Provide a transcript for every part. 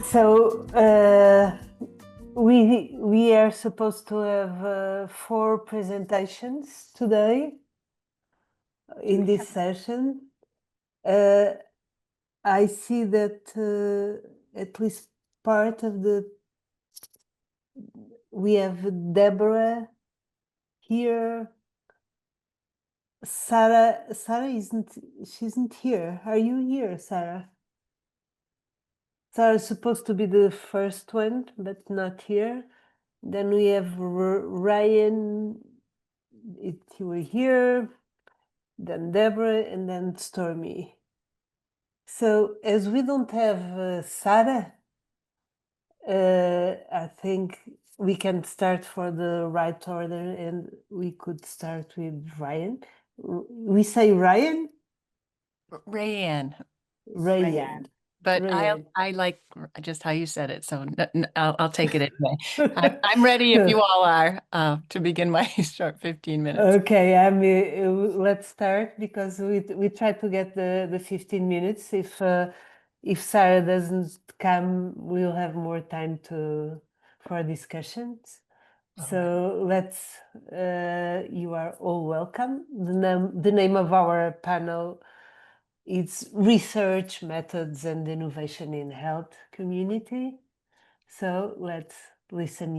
So we are supposed to have 4 presentations today in this session. I see that at least part of we have Deborah here. Sarah isn't here. Are you here, Sarah? Sarah's supposed to be the first one, but not here. Then we have Ryan, you were here, then Deborah, and then Stormy. So as we don't have Sarah, I think we can start for the right order, and we could start with Ryan. We say Ryan? Rayanne. Rayan. But Rayan. I like just how you said it, so I'll take it anyway. I'm ready if you all are to begin my short 15 minutes. Okay, let's start because we try to get the 15 minutes. If Sarah doesn't come, we'll have more time for discussions. So let's. You are all welcome. The name of our panel is Research Methods and Innovation in Health Community. So let's listen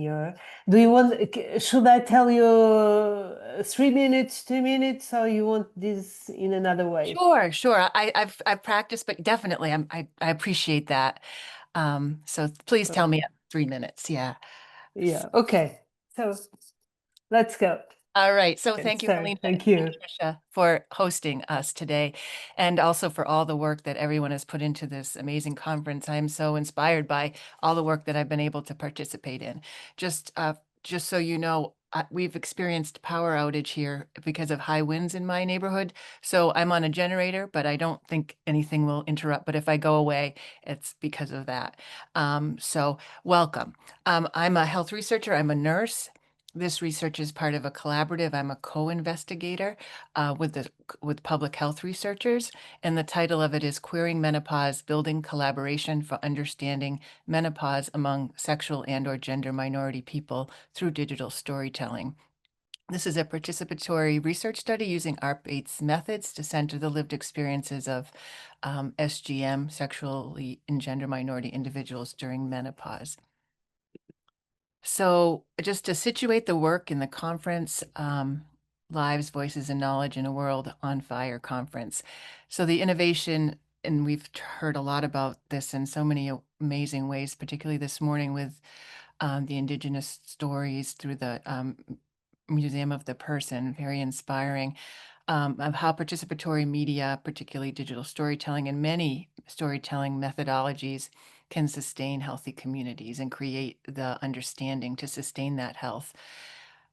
do you want, should I tell you 3 minutes, 2 minutes, or you want this in another way? Sure. I've practiced, but definitely I appreciate that. So please tell me 3 minutes. Yeah. Yeah. Okay. So let's go. All right. So thank you, Start. Melina Thank you. and Tricia, for hosting us today, and also for all the work that everyone has put into this amazing conference. I'm so inspired by all the work that I've been able to participate in. Just so you know, we've experienced power outage here because of high winds in my neighborhood. So I'm on a generator, but I don't think anything will interrupt. But if I go away, it's because of that. So welcome. I'm a health researcher. I'm a nurse. This research is part of a collaborative. I'm a co-investigator with public health researchers, and the title of it is Queering Menopause: Building Collaboration for Understanding Menopause Among Sexual and/or Gender Minority People Through Digital Storytelling. This is a participatory research study using ARP8's methods to center the lived experiences of SGM, sexually and gender minority individuals during menopause. So just to situate the work in the conference, Lives, Voices, and Knowledge in a World on Fire conference. So the innovation, and we've heard a lot about this in so many amazing ways, particularly this morning with the Indigenous stories through the Museum of the Person, very inspiring, of how participatory media, particularly digital storytelling and many storytelling methodologies, can sustain healthy communities and create the understanding to sustain that health.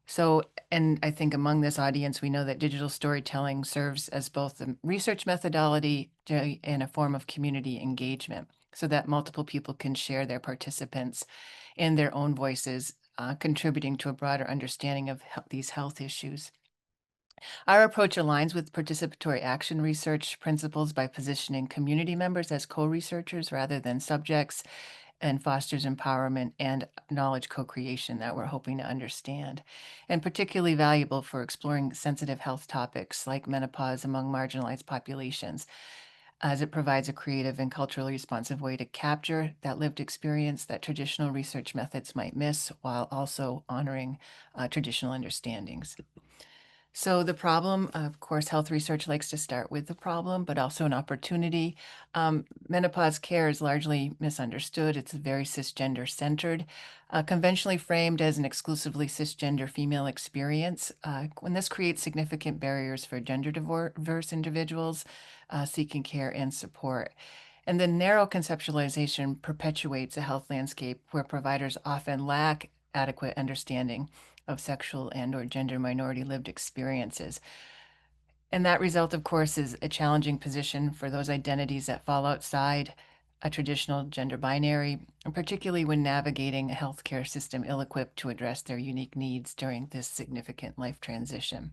So, and I think among this audience, we know that digital storytelling serves as both a research methodology and a form of community engagement, so that multiple people can share their participants and their own voices, contributing to a broader understanding of these health issues. Our approach aligns with participatory action research principles by positioning community members as co-researchers rather than subjects, and fosters empowerment and knowledge co-creation that we're hoping to understand, and particularly valuable for exploring sensitive health topics like menopause among marginalized populations, as it provides a creative and culturally responsive way to capture that lived experience that traditional research methods might miss, while also honoring traditional understandings. So the problem, of course, health research likes to start with the problem, but also an opportunity. Menopause care is largely misunderstood. It's very cisgender centered, conventionally framed as an exclusively cisgender female experience. When this creates significant barriers for gender diverse individuals seeking care and support. And the narrow conceptualization perpetuates a health landscape where providers often lack adequate understanding of sexual and/or gender minority lived experiences. And that result, of course, is a challenging position for those identities that fall outside a traditional gender binary, and particularly when navigating a healthcare system ill-equipped to address their unique needs during this significant life transition.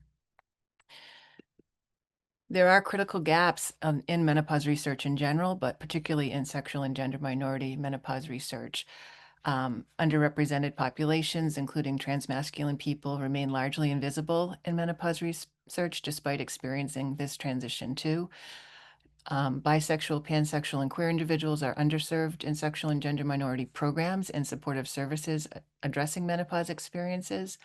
There are critical gaps in menopause research in general, but particularly in sexual and gender minority menopause research. Underrepresented populations, including transmasculine people, remain largely invisible in menopause research despite experiencing this transition too. Bisexual, pansexual, and queer individuals are underserved in sexual and gender minority programs and supportive services addressing menopause experiences.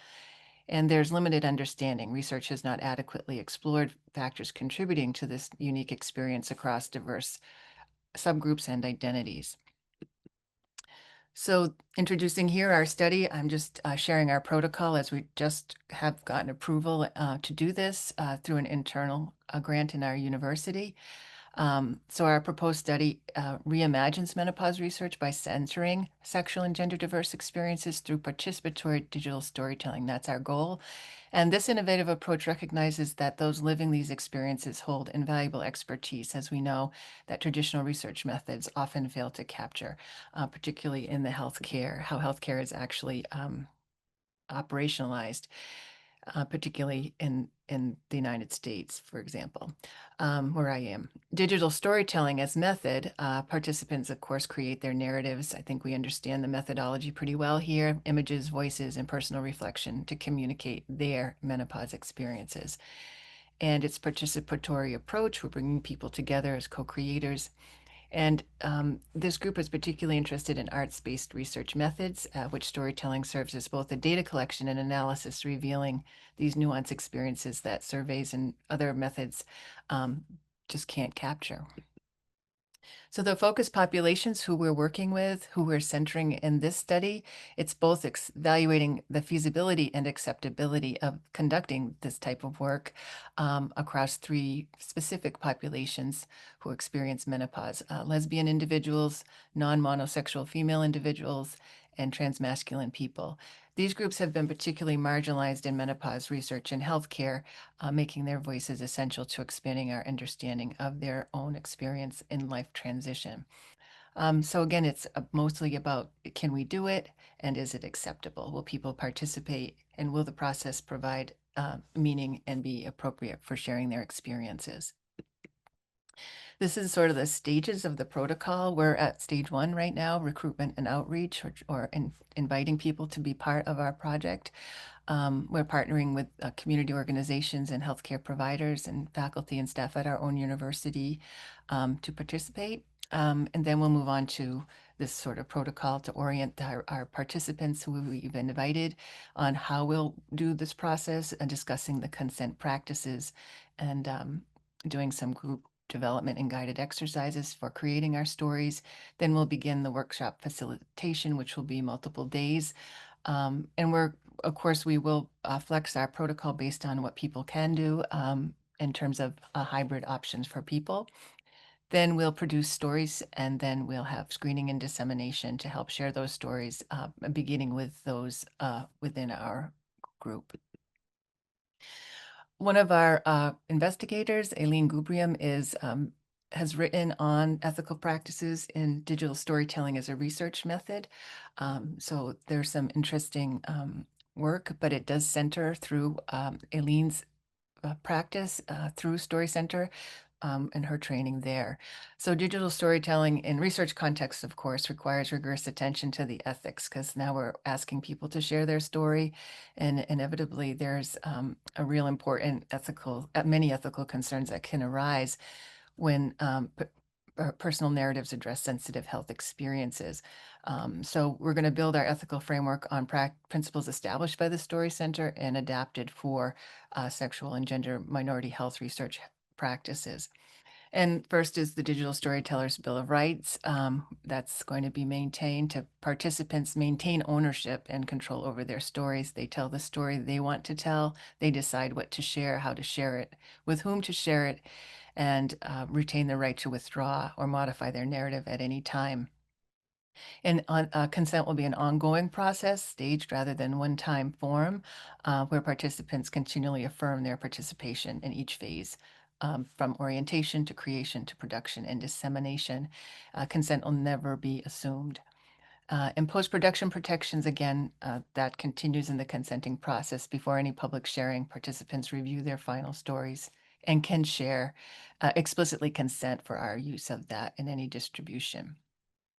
And there's limited understanding. Research has not adequately explored factors contributing to this unique experience across diverse subgroups and identities. So introducing here our study, I'm just sharing our protocol as we just have gotten approval to do this through an internal grant in our university. So our proposed study reimagines menopause research by centering sexual and gender diverse experiences through participatory digital storytelling. That's our goal. And this innovative approach recognizes that those living these experiences hold invaluable expertise, as we know that traditional research methods often fail to capture, particularly in the healthcare, how healthcare is actually operationalized, particularly in the United States, for example, where I am. Digital storytelling as method, participants, of course, create their narratives. I think we understand the methodology pretty well here, images, voices, and personal reflection to communicate their menopause experiences. And its participatory approach, we're bringing people together as co-creators. And this group is particularly interested in arts-based research methods, which storytelling serves as both a data collection and analysis, revealing these nuanced experiences that surveys and other methods just can't capture. So the focus populations who we're working with, who we're centering in this study, it's both evaluating the feasibility and acceptability of conducting this type of work across three specific populations who experience menopause: lesbian individuals, non-monosexual female individuals, and transmasculine people. These groups have been particularly marginalized in menopause research and healthcare, making their voices essential to expanding our understanding of their own experience in life transition. So again, it's mostly about, can we do it, and is it acceptable? Will people participate, and will the process provide meaning and be appropriate for sharing their experiences? This is sort of the stages of the protocol. We're at stage 1 right now, recruitment and outreach, or inviting people to be part of our project. We're partnering with community organizations and healthcare providers and faculty and staff at our own university to participate. And then we'll move on to this sort of protocol to orient our participants who we've invited on how we'll do this process, and discussing the consent practices, and doing some group development and guided exercises for creating our stories. Then we'll begin the workshop facilitation, which will be multiple days. And of course, we will flex our protocol based on what people can do in terms of hybrid options for people. Then we'll produce stories, and then we'll have screening and dissemination to help share those stories, beginning with those within our group. One of our investigators, Aileen Gubrium, has written on ethical practices in digital storytelling as a research method. So there's some interesting work, but it does center through Aileen's practice through Story Center and her training there. So digital storytelling in research contexts, of course, requires rigorous attention to the ethics, because now we're asking people to share their story, and inevitably there's a real important many ethical concerns that can arise when personal narratives address sensitive health experiences. So we're going to build our ethical framework on principles established by the Story Center and adapted for sexual and gender minority health research practices. And first is the Digital Storytellers Bill of Rights. That's going to be maintained to participants maintain ownership and control over their stories. They tell the story they want to tell. They decide what to share, how to share it, with whom to share it, and retain the right to withdraw or modify their narrative at any time. And consent will be an ongoing process, staged rather than one-time form, where participants continually affirm their participation in each phase, from orientation to creation to production and dissemination. Consent will never be assumed. And post-production protections, again, that continues in the consenting process. Before any public sharing, participants review their final stories and can share, explicitly consent for our use of that in any distribution,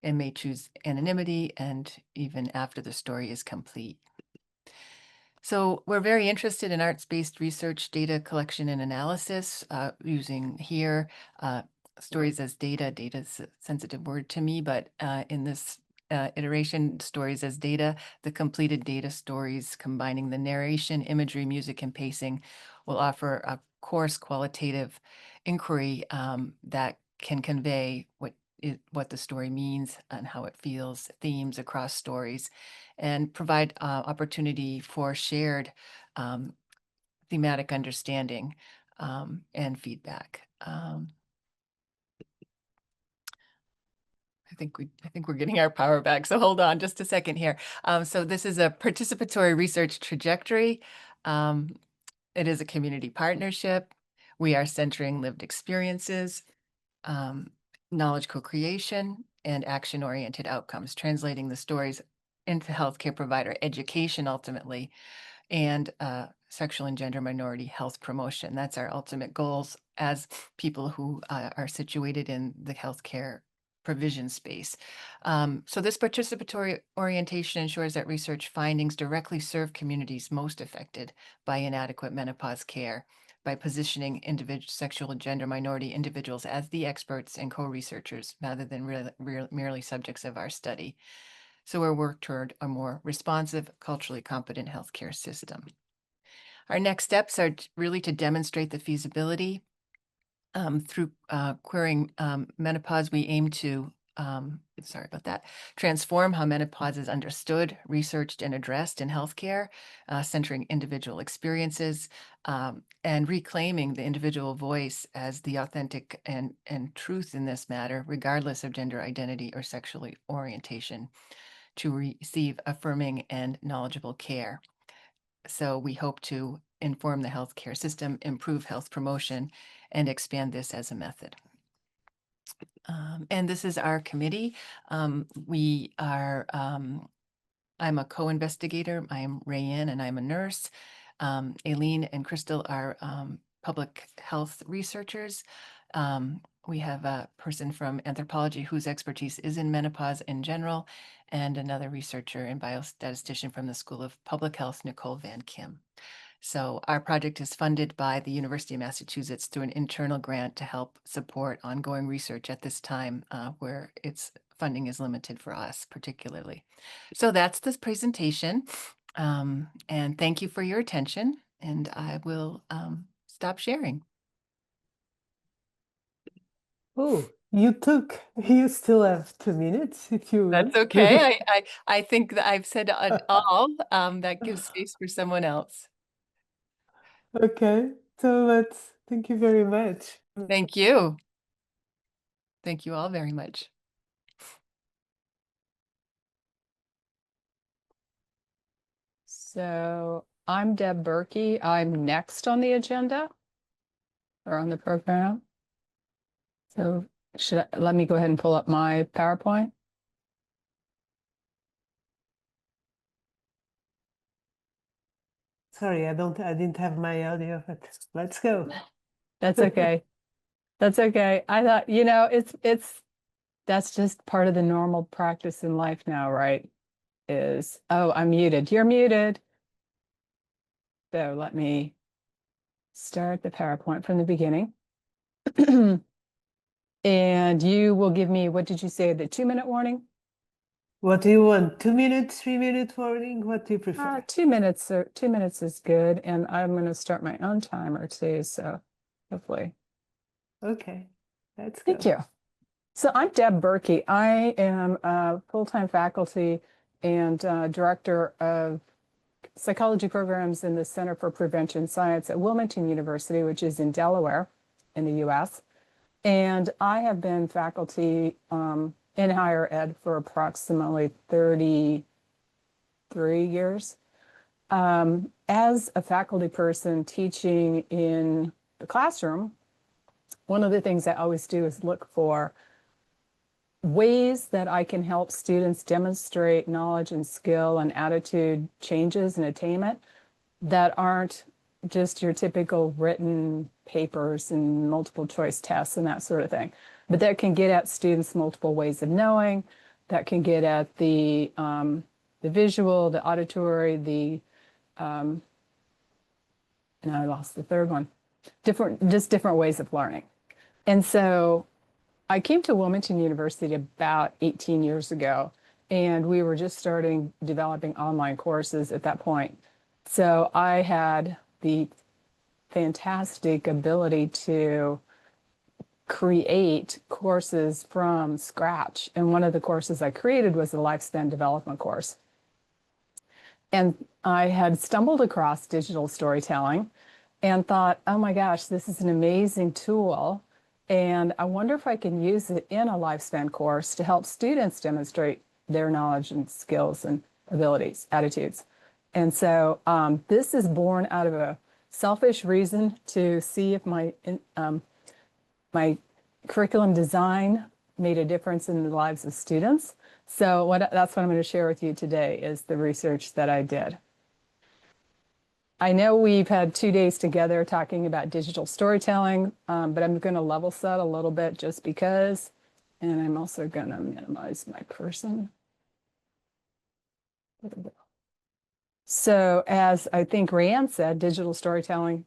and may choose anonymity and even after the story is complete. So we're very interested in arts-based research, data collection and analysis, using here stories as data. Data is a sensitive word to me, but in this iteration, stories as data, the completed data stories combining the narration, imagery, music, and pacing will offer a coarse qualitative inquiry that can convey what the story means and how it feels, themes across stories, and provide opportunity for shared thematic understanding and feedback. I think we're getting our power back. So hold on just a second here. So this is a participatory research trajectory. It is a community partnership. We are centering lived experiences, knowledge co-creation, and action-oriented outcomes, translating the stories into healthcare provider education ultimately, and sexual and gender minority health promotion. That's our ultimate goals as people who are situated in the healthcare provision space. So this participatory orientation ensures that research findings directly serve communities most affected by inadequate menopause care by positioning individual sexual and gender minority individuals as the experts and co-researchers rather than merely subjects of our study. So we're work toward a more responsive, culturally competent healthcare system. Our next steps are really to demonstrate the feasibility through querying menopause. We aim to, sorry about that, transform how menopause is understood, researched, and addressed in healthcare, centering individual experiences and reclaiming the individual voice as the authentic and truth in this matter, regardless of gender identity or sexual orientation, to receive affirming and knowledgeable care. So we hope to inform the healthcare system, improve health promotion, and expand this as a method. And this is our committee. We are, I'm a co-investigator. I am Rayanne and I'm a nurse. Aileen and Crystal are public health researchers. We have a person from anthropology whose expertise is in menopause in general, and another researcher and biostatistician from the School of Public Health, Nicole Van Kim. So our project is funded by the University of Massachusetts through an internal grant to help support ongoing research at this time where its funding is limited for us particularly. So that's this presentation. And thank you for your attention. And I will stop sharing. Oh, you still have 2 minutes if you That's want. okay. I think that I've said all that gives space for someone else. Okay, so thank you very much. Thank you. Thank you all very much. So I'm Deb Berkey. I'm next on the agenda or on the program. So let me go ahead and pull up my PowerPoint. Sorry, I didn't have my audio, but let's go. That's okay. That's okay. I thought, that's just part of the normal practice in life now, right? Oh, I'm muted. You're muted. So let me start the PowerPoint from the beginning. And you will give me, what did you say, the 2-minute warning? What do you want? 2 minutes, 3-minute warning? What do you prefer? 2 minutes or 2 minutes is good. And I'm going to start my own timer too. So hopefully. Okay, let's go. Thank you. So I'm Deb Berkey. I am a full-time faculty and director of psychology programs in the Center for Prevention Science at Wilmington University, which is in Delaware in the US. And I have been faculty in higher ed for approximately 33 years. As a faculty person teaching in the classroom, one of the things I always do is look for ways that I can help students demonstrate knowledge and skill and attitude changes and attainment that aren't just your typical written papers and multiple choice tests and that sort of thing. But that can get at students' multiple ways of knowing. That can get at the visual, the auditory, and I lost the third one. Just different ways of learning. And so I came to Wilmington University about 18 years ago, and we were just starting developing online courses at that point. So I had the fantastic ability to create courses from scratch. And one of the courses I created was a lifespan development course. And I had stumbled across digital storytelling and thought, oh my gosh, this is an amazing tool. And I wonder if I can use it in a lifespan course to help students demonstrate their knowledge and skills and abilities, attitudes. And so this is born out of a selfish reason to see if my curriculum design made a difference in the lives of students. So that's what I'm going to share with you today is the research that I did. I know we've had 2 days together talking about digital storytelling, but I'm going to level set a little bit just because, and I'm also going to minimize my person. So as I think Rayanne said, digital storytelling,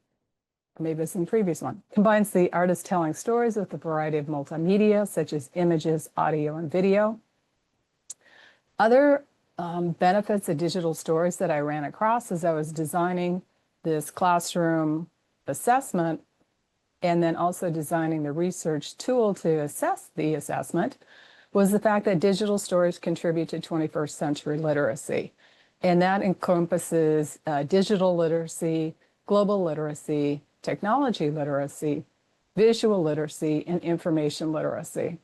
or maybe it's in the previous one, combines the artist telling stories with a variety of multimedia, such as images, audio, and video. Other benefits of digital stories that I ran across as I was designing this classroom assessment and then also designing the research tool to assess the assessment was the fact that digital stories contribute to 21st century literacy. And that encompasses digital literacy, global literacy, technology literacy, visual literacy, and information literacy.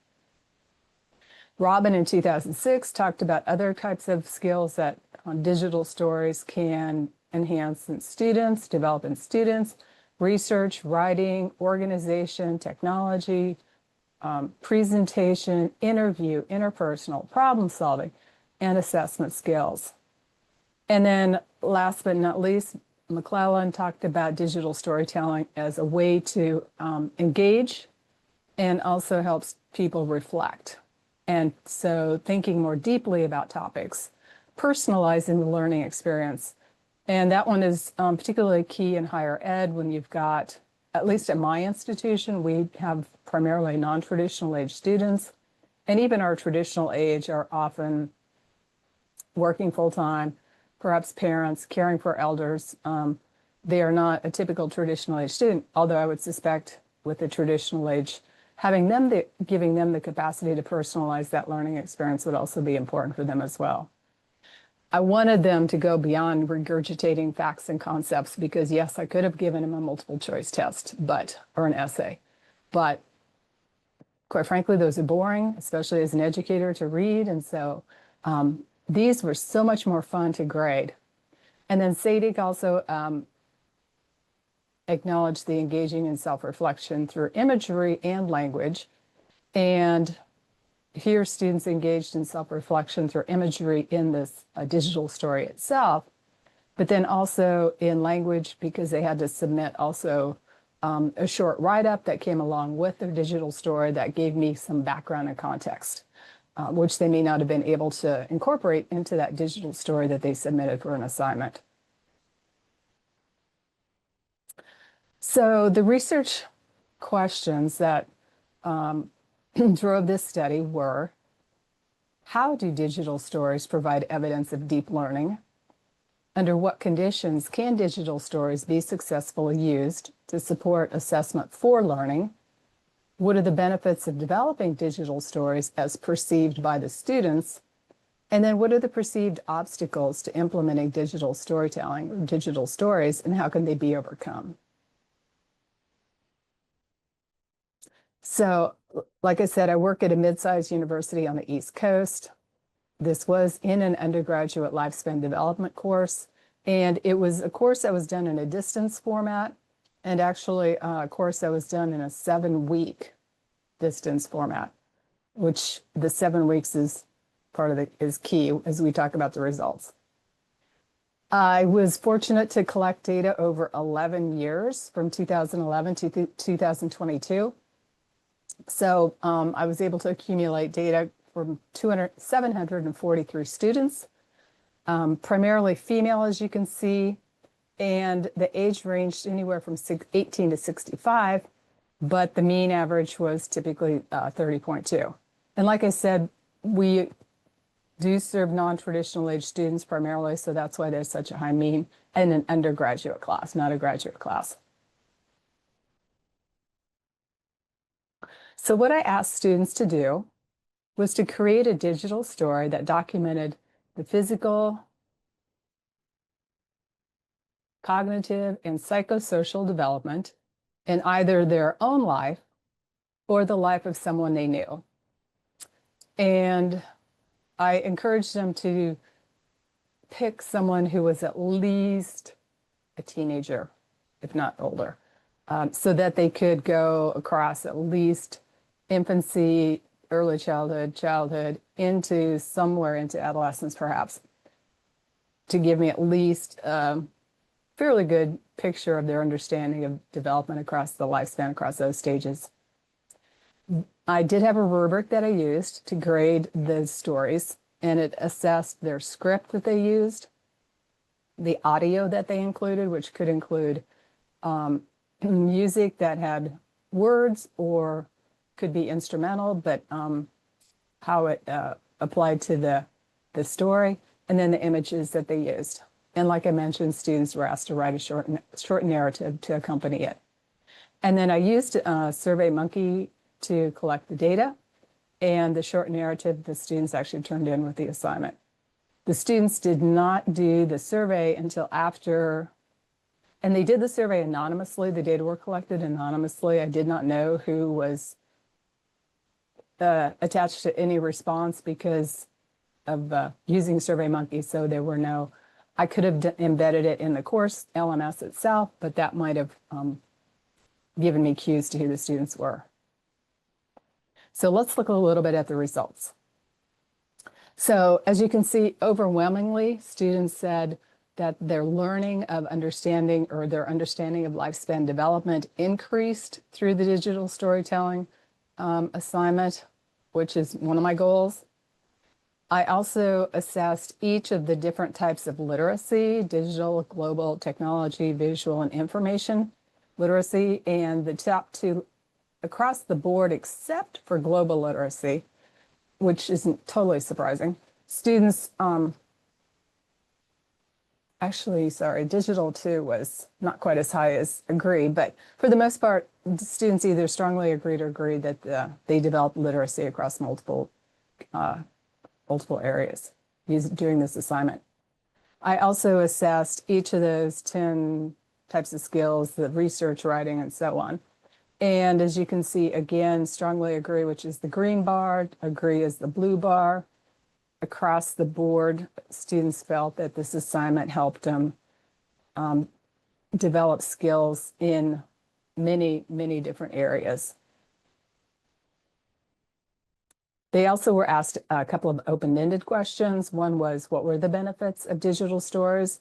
Robin in 2006 talked about other types of skills that digital stories can enhance in students, develop in students, research, writing, organization, technology, presentation, interview, interpersonal, problem solving, and assessment skills. And then last but not least, McClellan talked about digital storytelling as a way to engage and also helps people reflect. And so thinking more deeply about topics, personalizing the learning experience. And that one is particularly key in higher ed when you've got, at least at my institution, we have primarily non-traditional age students. And even our traditional age are often working full-time, perhaps parents, caring for elders. They are not a typical traditional age student, although I would suspect with the traditional age, giving them the capacity to personalize that learning experience would also be important for them as well. I wanted them to go beyond regurgitating facts and concepts because yes, I could have given them a multiple choice test, or an essay, but quite frankly, those are boring, especially as an educator to read. And so these were so much more fun to grade. And then Sadik also acknowledged the engaging in self-reflection through imagery and language. And here students engaged in self-reflection through imagery in this digital story itself, but then also in language because they had to submit also a short write-up that came along with their digital story that gave me some background and context, which they may not have been able to incorporate into that digital story that they submitted for an assignment. So the research questions that drove this study were, how do digital stories provide evidence of deep learning? Under what conditions can digital stories be successfully used to support assessment for learning? What are the benefits of developing digital stories as perceived by the students? And then what are the perceived obstacles to implementing digital storytelling or digital stories, and how can they be overcome? So, like I said, I work at a mid-sized university on the East Coast. This was in an undergraduate lifespan development course, and it was a course that was done in a distance format, and actually a course that was done in a 7-week distance format, which the 7 weeks is part of is key as we talk about the results. I was fortunate to collect data over 11 years from 2011 to 2022. So I was able to accumulate data from 743 students, primarily female, as you can see, and the age ranged anywhere from 18 to 65, but the mean average was typically 30.2. And like I said, we do serve non-traditional age students primarily, so that's why there's such a high mean in an undergraduate class, not a graduate class. So what I asked students to do was to create a digital story that documented the physical, cognitive, and psychosocial development in either their own life or the life of someone they knew. And I encouraged them to pick someone who was at least a teenager, if not older, so that they could go across at least infancy, early childhood, into somewhere into adolescence, perhaps, to give me at least a fairly good picture of their understanding of development across the lifespan, across those stages. I did have a rubric that I used to grade the stories, and it assessed their script that they used, the audio that they included, which could include music that had words or could be instrumental, but how it applied to the story, and then the images that they used. And like I mentioned, students were asked to write a short narrative to accompany it. And then I used SurveyMonkey to collect the data, and the short narrative the students actually turned in with the assignment. The students did not do the survey until after, and they did the survey anonymously. The data were collected anonymously. I did not know who was attached to any response because of using SurveyMonkey, so there were no, I could have embedded it in the course LMS itself, but that might have given me cues to who the students were. So let's look a little bit at the results. So as you can see, overwhelmingly, students said that their learning of understanding or their understanding of lifespan development increased through the digital storytelling assignment, which is one of my goals. I also assessed each of the different types of literacy: digital, global, technology, visual, and information literacy, and the top two across the board, except for global literacy, which isn't totally surprising. Students, actually, sorry, digital too was not quite as high as agree, but for the most part, students either strongly agreed or agreed that they developed literacy across multiple areas during this assignment. I also assessed each of those 10 types of skills, the research, writing, and so on. And as you can see, again, strongly agree, which is the green bar, agree is the blue bar. Across the board, students felt that this assignment helped them develop skills in many, many different areas. They also were asked a couple of open-ended questions. One was, what were the benefits of digital stories?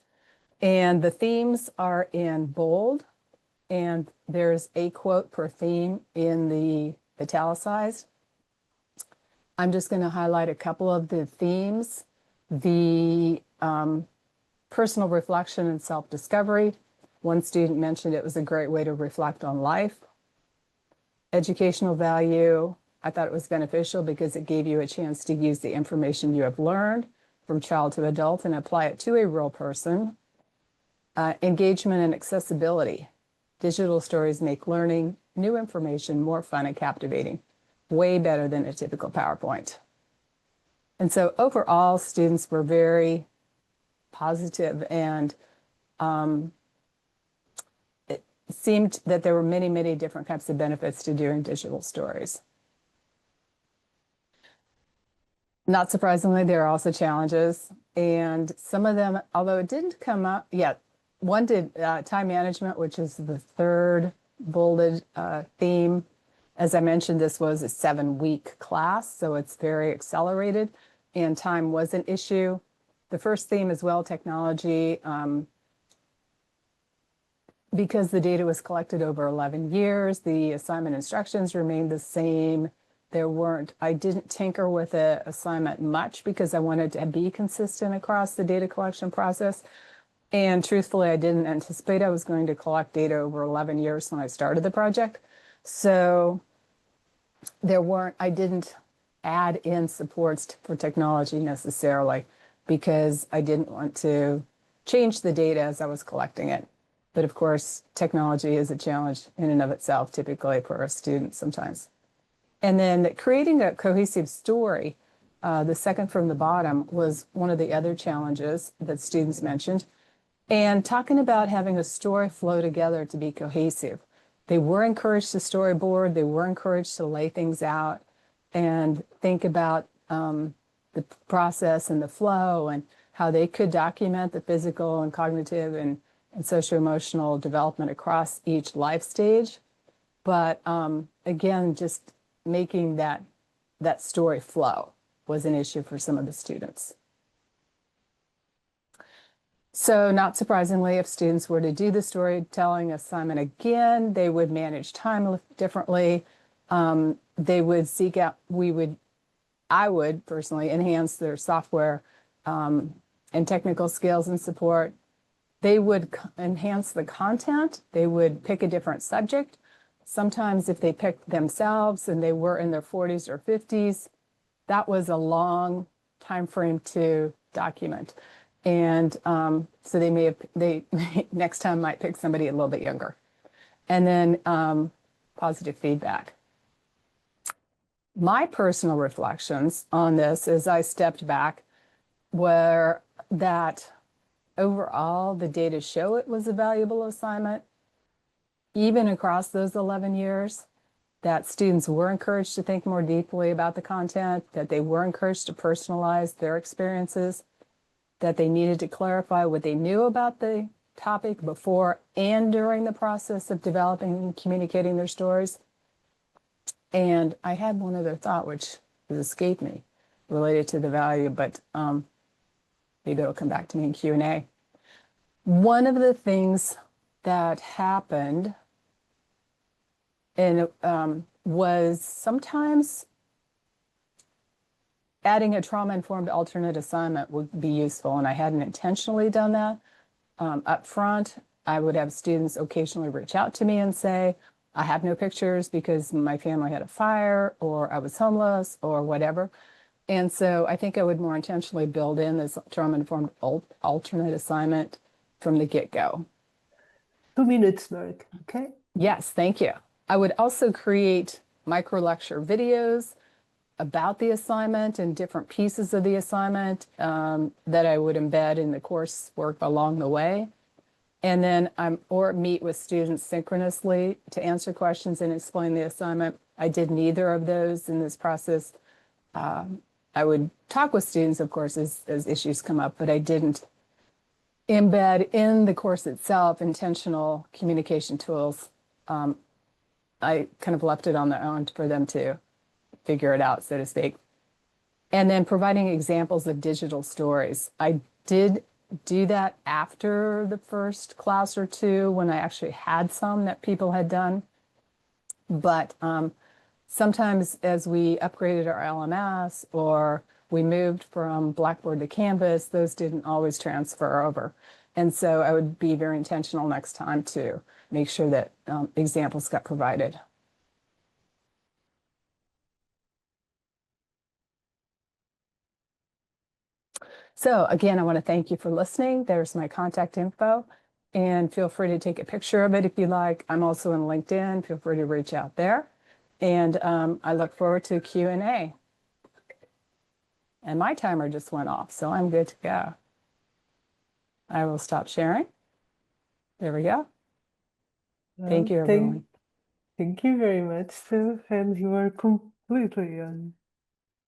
And the themes are in bold, and there's a quote per theme in the italicized. I'm just going to highlight a couple of the themes. The personal reflection and self-discovery. One student mentioned it was a great way to reflect on life. Educational value. I thought it was beneficial because it gave you a chance to use the information you have learned from child to adult and apply it to a real person. Engagement and accessibility. Digital stories make learning new information more fun and captivating, way better than a typical PowerPoint. And so overall, students were very positive, and it seemed that there were many, many different types of benefits to doing digital stories. Not surprisingly, there are also challenges, and some of them, although it didn't come up yet, one did time management, which is the third bolded theme. As I mentioned, this was a 7-week class, so it's very accelerated, and time was an issue. The first theme is well technology. Because the data was collected over 11 years, the assignment instructions remained the same. I didn't tinker with the assignment much because I wanted to be consistent across the data collection process. And truthfully, I didn't anticipate I was going to collect data over 11 years when I started the project. So I didn't add in supports for technology necessarily because I didn't want to change the data as I was collecting it. But of course, technology is a challenge in and of itself, typically for a student sometimes. And then creating a cohesive story, the second from the bottom, was one of the other challenges that students mentioned. And talking about having a story flow together to be cohesive. They were encouraged to storyboard, they were encouraged to lay things out and think about the process and the flow and how they could document the physical and cognitive and socio-emotional development across each life stage. But again, just making that story flow was an issue for some of the students. So not surprisingly, if students were to do the storytelling assignment again, they would manage time differently. They would seek out, I would personally enhance their software and technical skills and support. They would enhance the content. They would pick a different subject. Sometimes if they picked themselves and they were in their 40s or 50s, that was a long time frame to document. And so they next time might pick somebody a little bit younger. And then positive feedback. My personal reflections on this as I stepped back were that overall the data show it was a valuable assignment, even across those 11 years, that students were encouraged to think more deeply about the content, that they were encouraged to personalize their experiences, that they needed to clarify what they knew about the topic before and during the process of developing and communicating their stories. And I had one other thought which has escaped me related to the value, but maybe it'll come back to me in Q&A. One of the things that happened was sometimes adding a trauma-informed alternate assignment would be useful, and I hadn't intentionally done that. Up front, I would have students occasionally reach out to me and say, I have no pictures because my family had a fire, or I was homeless, or whatever. And so I think I would more intentionally build in this trauma-informed alternate assignment from the get-go. 2 minutes, Mark, okay? Yes, thank you. I would also create micro-lecture videos about the assignment and different pieces of the assignment that I would embed in the coursework along the way. And then or meet with students synchronously to answer questions and explain the assignment. I did neither of those in this process. I would talk with students, of course, as issues come up, but I didn't embed in the course itself intentional communication tools. I kind of left it on their own for them to figure it out, so to speak. And then providing examples of digital stories. I did do that after the first class or two when I actually had some that people had done. But sometimes as we upgraded our LMS or we moved from Blackboard to Canvas, those didn't always transfer over. And so I would be very intentional next time to make sure that examples got provided. So again, I want to thank you for listening. There's my contact info, and feel free to take a picture of it if you like. I'm also on LinkedIn. Feel free to reach out there. And I look forward to Q&A. And my timer just went off, so I'm good to go. I will stop sharing. There we go. Thank you, everyone. Thank you very much, Sue. And you are completely on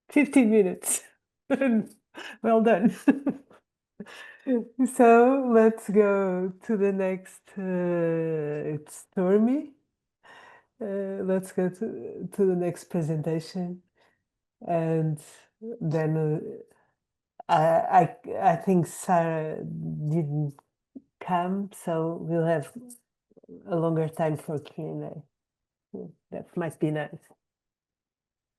15 minutes. Well done. So let's go to the next, it's Stormy. Let's go to the next presentation. And then I think Sarah didn't come, so we'll have a longer time for Q&A. That might be nice.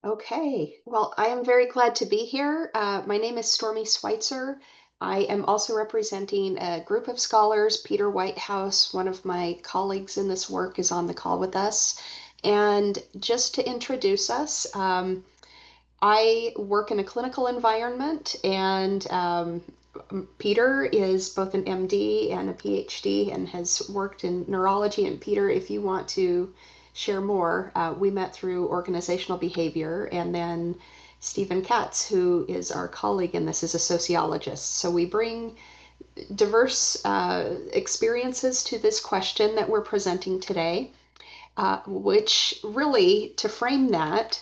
Okay, well, I am very glad to be here. My name is Stormy Schweitzer. I am also representing a group of scholars. Peter Whitehouse, one of my colleagues in this work, is on the call with us. And just to introduce us, I work in a clinical environment, and Peter is both an MD and a PhD and has worked in neurology. And Peter, if you want to share more, we met through organizational behavior, and then Stephen Katz, who is our colleague in this, is a sociologist. So we bring diverse experiences to this question that we're presenting today, which really, to frame that,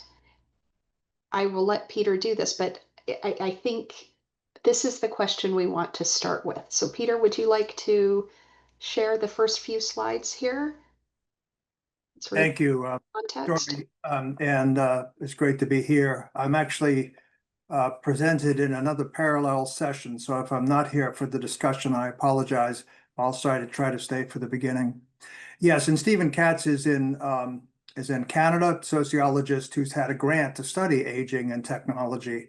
I will let Peter do this, but I think this is the question we want to start with. So Peter, would you like to share the first few slides here? Thank you, Context. Dorothy, and it's great to be here. I'm actually presented in another parallel session, so if I'm not here for the discussion, I apologize. I'll try to stay for the beginning. Yes, and Stephen Katz is in Canada, sociologist who's had a grant to study aging and technology.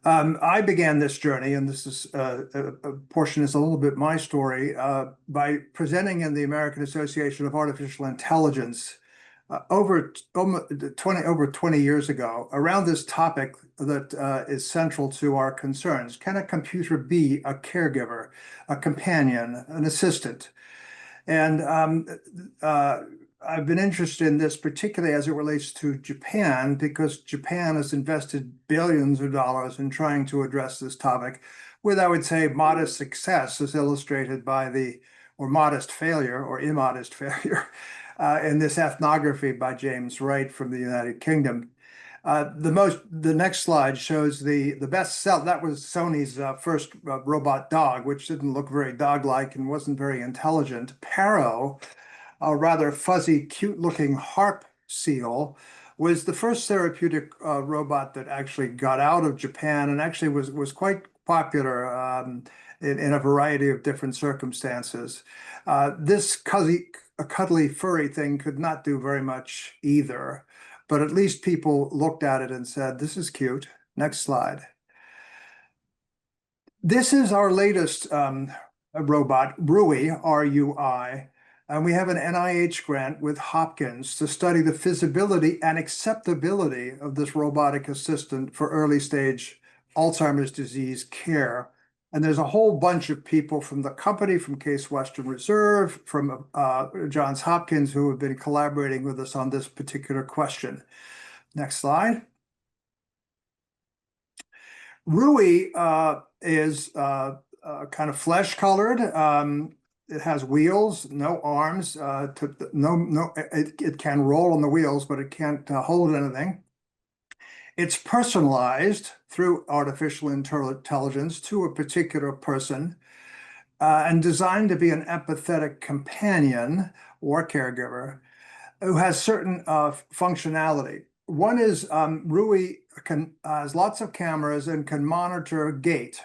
I began this journey, and this is a portion is a little bit my story, by presenting in the American Association of Artificial Intelligence over 20 years ago around this topic that is central to our concerns. Can a computer be a caregiver, a companion, an assistant? And I've been interested in this particularly as it relates to Japan, because Japan has invested billions of dollars in trying to address this topic with, I would say, modest success, as illustrated by or modest failure or immodest failure in this ethnography by James Wright from the United Kingdom. The next slide shows the best sell. That was Sony's first robot dog, which didn't look very dog-like and wasn't very intelligent. Paro, a rather fuzzy, cute-looking harp seal, was the first therapeutic robot that actually got out of Japan and actually was quite popular in a variety of different circumstances. This cuddly furry thing could not do very much either, but at least people looked at it and said, this is cute. Next slide. This is our latest robot, RUI, R-U-I. And we have an NIH grant with Hopkins to study the feasibility and acceptability of this robotic assistant for early stage Alzheimer's disease care. And there's a whole bunch of people from the company, from Case Western Reserve, from Johns Hopkins, who have been collaborating with us on this particular question. Next slide. RUI is kind of flesh-colored. It has wheels, no arms. It can roll on the wheels, but it can't hold anything. It's personalized through artificial intelligence to a particular person and designed to be an empathetic companion or caregiver who has certain functionality. One is RUI has lots of cameras and can monitor gait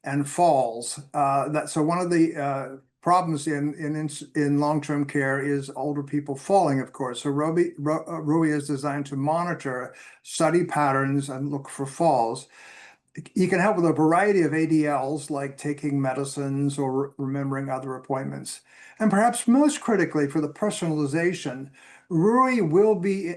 and falls. So one of the problems in long-term care is older people falling, of course. So RUI is designed to monitor, study patterns, and look for falls. You can help with a variety of ADLs, like taking medicines or remembering other appointments. And perhaps most critically for the personalization, RUI will be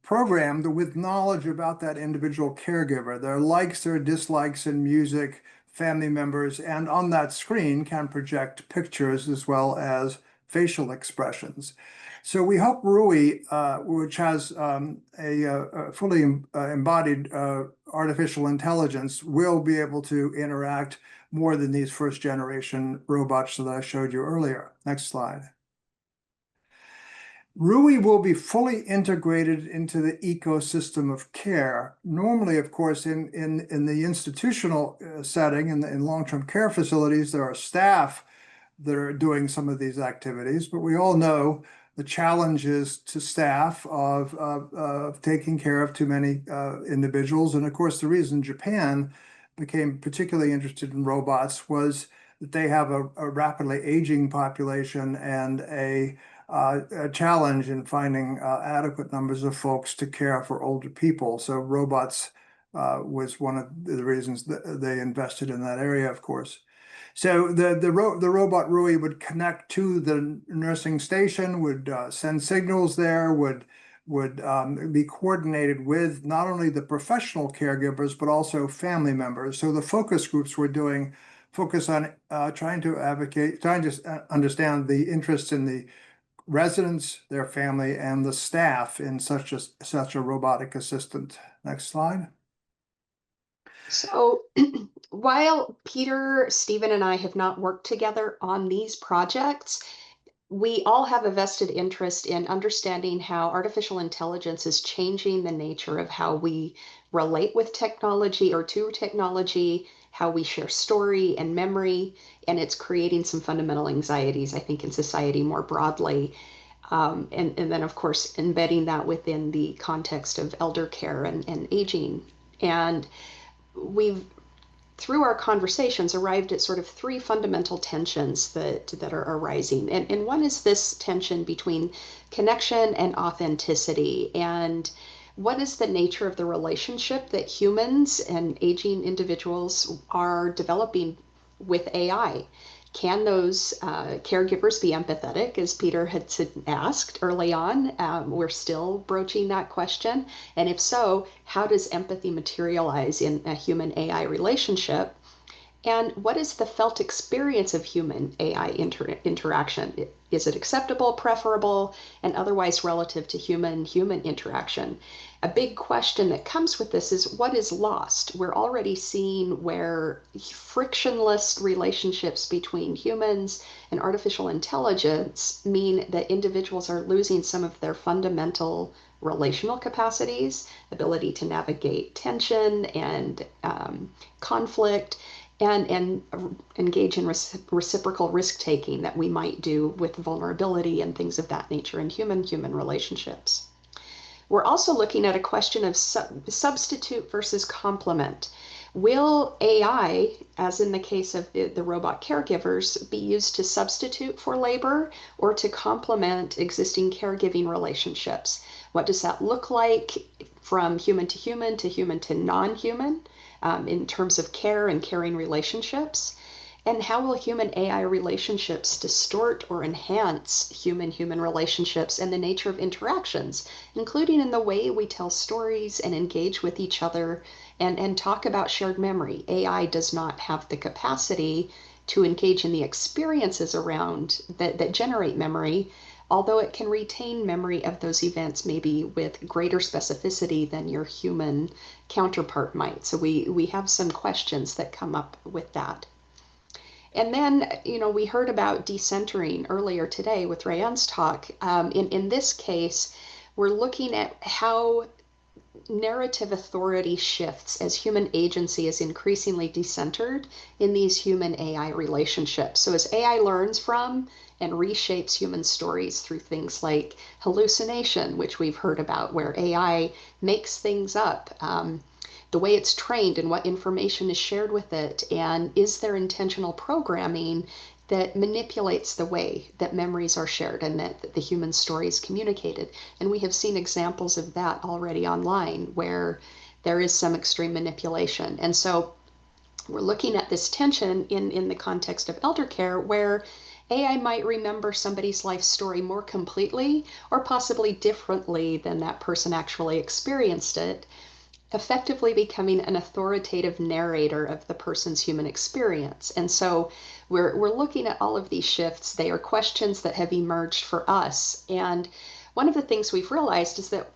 programmed with knowledge about that individual caregiver, their likes, their dislikes in music, family members, and on that screen can project pictures as well as facial expressions. So we hope RUI, which has a fully embodied artificial intelligence, will be able to interact more than these first generation robots that I showed you earlier. Next slide. RUI will be fully integrated into the ecosystem of care. Normally, of course, in the institutional setting, in long-term care facilities, there are staff that are doing some of these activities, but we all know the challenges to staff of taking care of too many individuals. And of course, the reason Japan became particularly interested in robots was that they have a rapidly aging population and a challenge in finding adequate numbers of folks to care for older people. So robots was one of the reasons that they invested in that area, of course. So the robot Rui would connect to the nursing station, would send signals there, would be coordinated with not only the professional caregivers but also family members. So the focus groups were doing focus on trying to understand the interests in the residents, their family, and the staff in such a robotic assistant. Next slide. So while Peter, Stephen, and I have not worked together on these projects, we all have a vested interest in understanding how artificial intelligence is changing the nature of how we relate with technology or to technology, how we share story and memory, and it's creating some fundamental anxieties, I think, in society more broadly. And then, of course, embedding that within the context of elder care and aging. And we've through our conversations arrived at sort of three fundamental tensions that are arising. And one is this tension between connection and authenticity. And what is the nature of the relationship that humans and aging individuals are developing with AI? Can those caregivers be empathetic, as Peter had asked early on? We're still broaching that question. And if so, how does empathy materialize in a human AI relationship? And what is the felt experience of human AI interaction? Is it acceptable, preferable, and otherwise relative to human interaction? A big question that comes with this is what is lost? We're already seeing where frictionless relationships between humans and artificial intelligence mean that individuals are losing some of their fundamental relational capacities, ability to navigate tension and conflict, and engage in reciprocal risk taking that we might do with vulnerability and things of that nature in human relationships. We're also looking at a question of substitute versus complement. Will AI, as in the case of the robot caregivers, be used to substitute for labor or to complement existing caregiving relationships? What does that look like from human to human to non-human in terms of care and caring relationships? And how will human AI relationships distort or enhance human relationships and the nature of interactions, including in the way we tell stories and engage with each other and talk about shared memory? AI does not have the capacity to engage in the experiences around that generate memory, although it can retain memory of those events maybe with greater specificity than your human counterpart might. So we have some questions that come up with that. And then, we heard about decentering earlier today with Rayanne's talk. In this case, we're looking at how narrative authority shifts as human agency is increasingly decentered in these human AI relationships. So as AI learns from and reshapes human stories through things like hallucination, which we've heard about, where AI makes things up, the way it's trained and what information is shared with it, and is there intentional programming that manipulates the way that memories are shared and that the human story is communicated. And we have seen examples of that already online where there is some extreme manipulation. And so we're looking at this tension in the context of elder care where AI might remember somebody's life story more completely or possibly differently than that person actually experienced it, effectively becoming an authoritative narrator of the person's human experience. And so we're looking at all of these shifts. They are questions that have emerged for us. And one of the things we've realized is that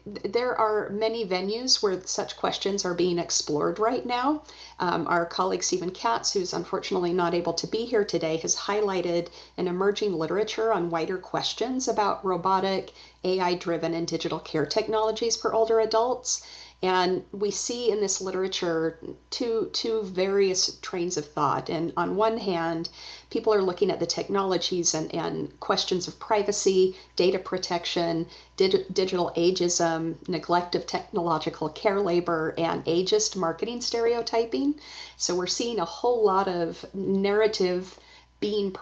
there are many venues where such questions are being explored right now. Our colleague Stephen Katz, who's unfortunately not able to be here today, has highlighted an emerging literature on wider questions about robotic, AI-driven, and digital care technologies for older adults. And we see in this literature two various trains of thought. And on one hand, people are looking at the technologies and questions of privacy, data protection, digital ageism, neglect of technological care labor, and ageist marketing stereotyping. So we're seeing a whole lot of narrative being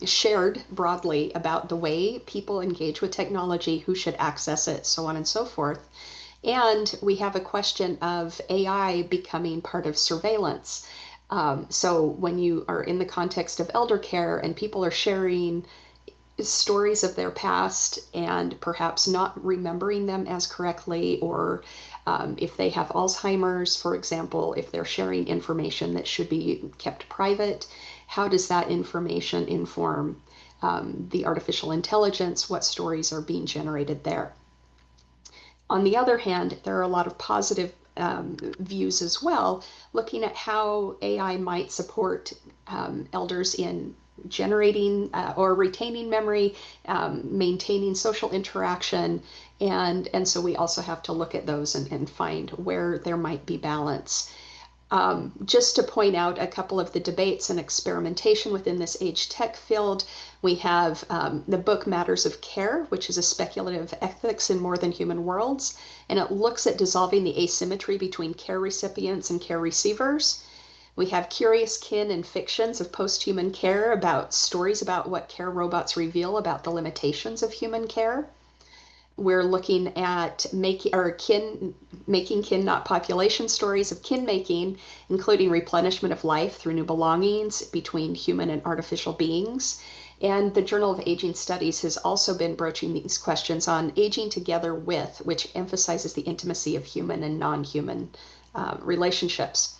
shared broadly about the way people engage with technology, who should access it, so on and so forth. And we have a question of AI becoming part of surveillance. So when you are in the context of elder care and people are sharing stories of their past and perhaps not remembering them as correctly, or if they have Alzheimer's, for example, if they're sharing information that should be kept private, how does that information inform the artificial intelligence? What stories are being generated there? On the other hand, there are a lot of positive views as well, looking at how AI might support elders in generating or retaining memory, maintaining social interaction, and so we also have to look at those and find where there might be balance. Just to point out a couple of the debates and experimentation within this age tech field, we have the book Matters of Care, which is a speculative ethics in more than human worlds, and it looks at dissolving the asymmetry between care recipients and care receivers. We have Curious Kin and Fictions of Post-Human Care, about stories about what care robots reveal about the limitations of human care. We're looking at making kin, not population, stories of kin making, including replenishment of life through new belongings between human and artificial beings. And the Journal of Aging Studies has also been broaching these questions on aging together with, which emphasizes the intimacy of human and non-human relationships.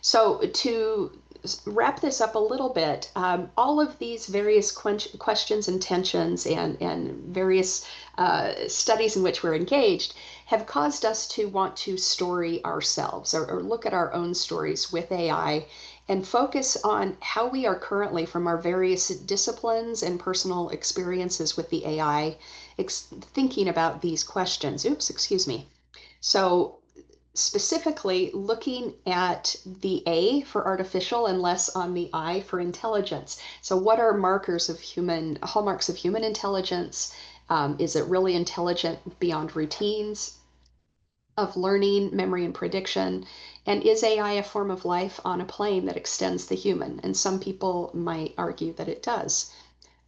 So to wrap this up a little bit, all of these various questions and tensions and various studies in which we're engaged have caused us to want to story ourselves, or look at our own stories with AI and focus on how we are currently, from our various disciplines and personal experiences with the AI, thinking about these questions. Oops, excuse me. So specifically looking at the A for artificial and less on the I for intelligence. So what are hallmarks of human intelligence? Is it really intelligent beyond routines of learning, memory, and prediction? And is AI a form of life on a plane that extends the human? And some people might argue that it does.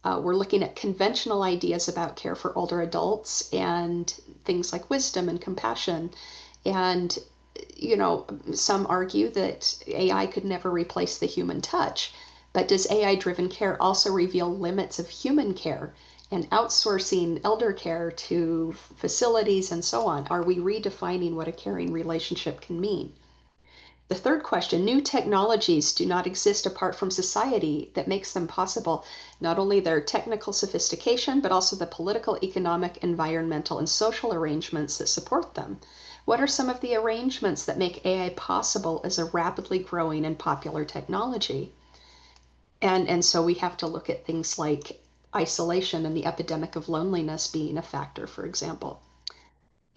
We're looking at conventional ideas about care for older adults and things like wisdom and compassion. And, some argue that AI could never replace the human touch. But does AI-driven care also reveal limits of human care and outsourcing elder care to facilities and so on? Are we redefining what a caring relationship can mean? The third question, new technologies do not exist apart from society that makes them possible. Not only their technical sophistication, but also the political, economic, environmental, and social arrangements that support them. What are some of the arrangements that make AI possible as a rapidly growing and popular technology? And so we have to look at things like isolation and the epidemic of loneliness being a factor, for example.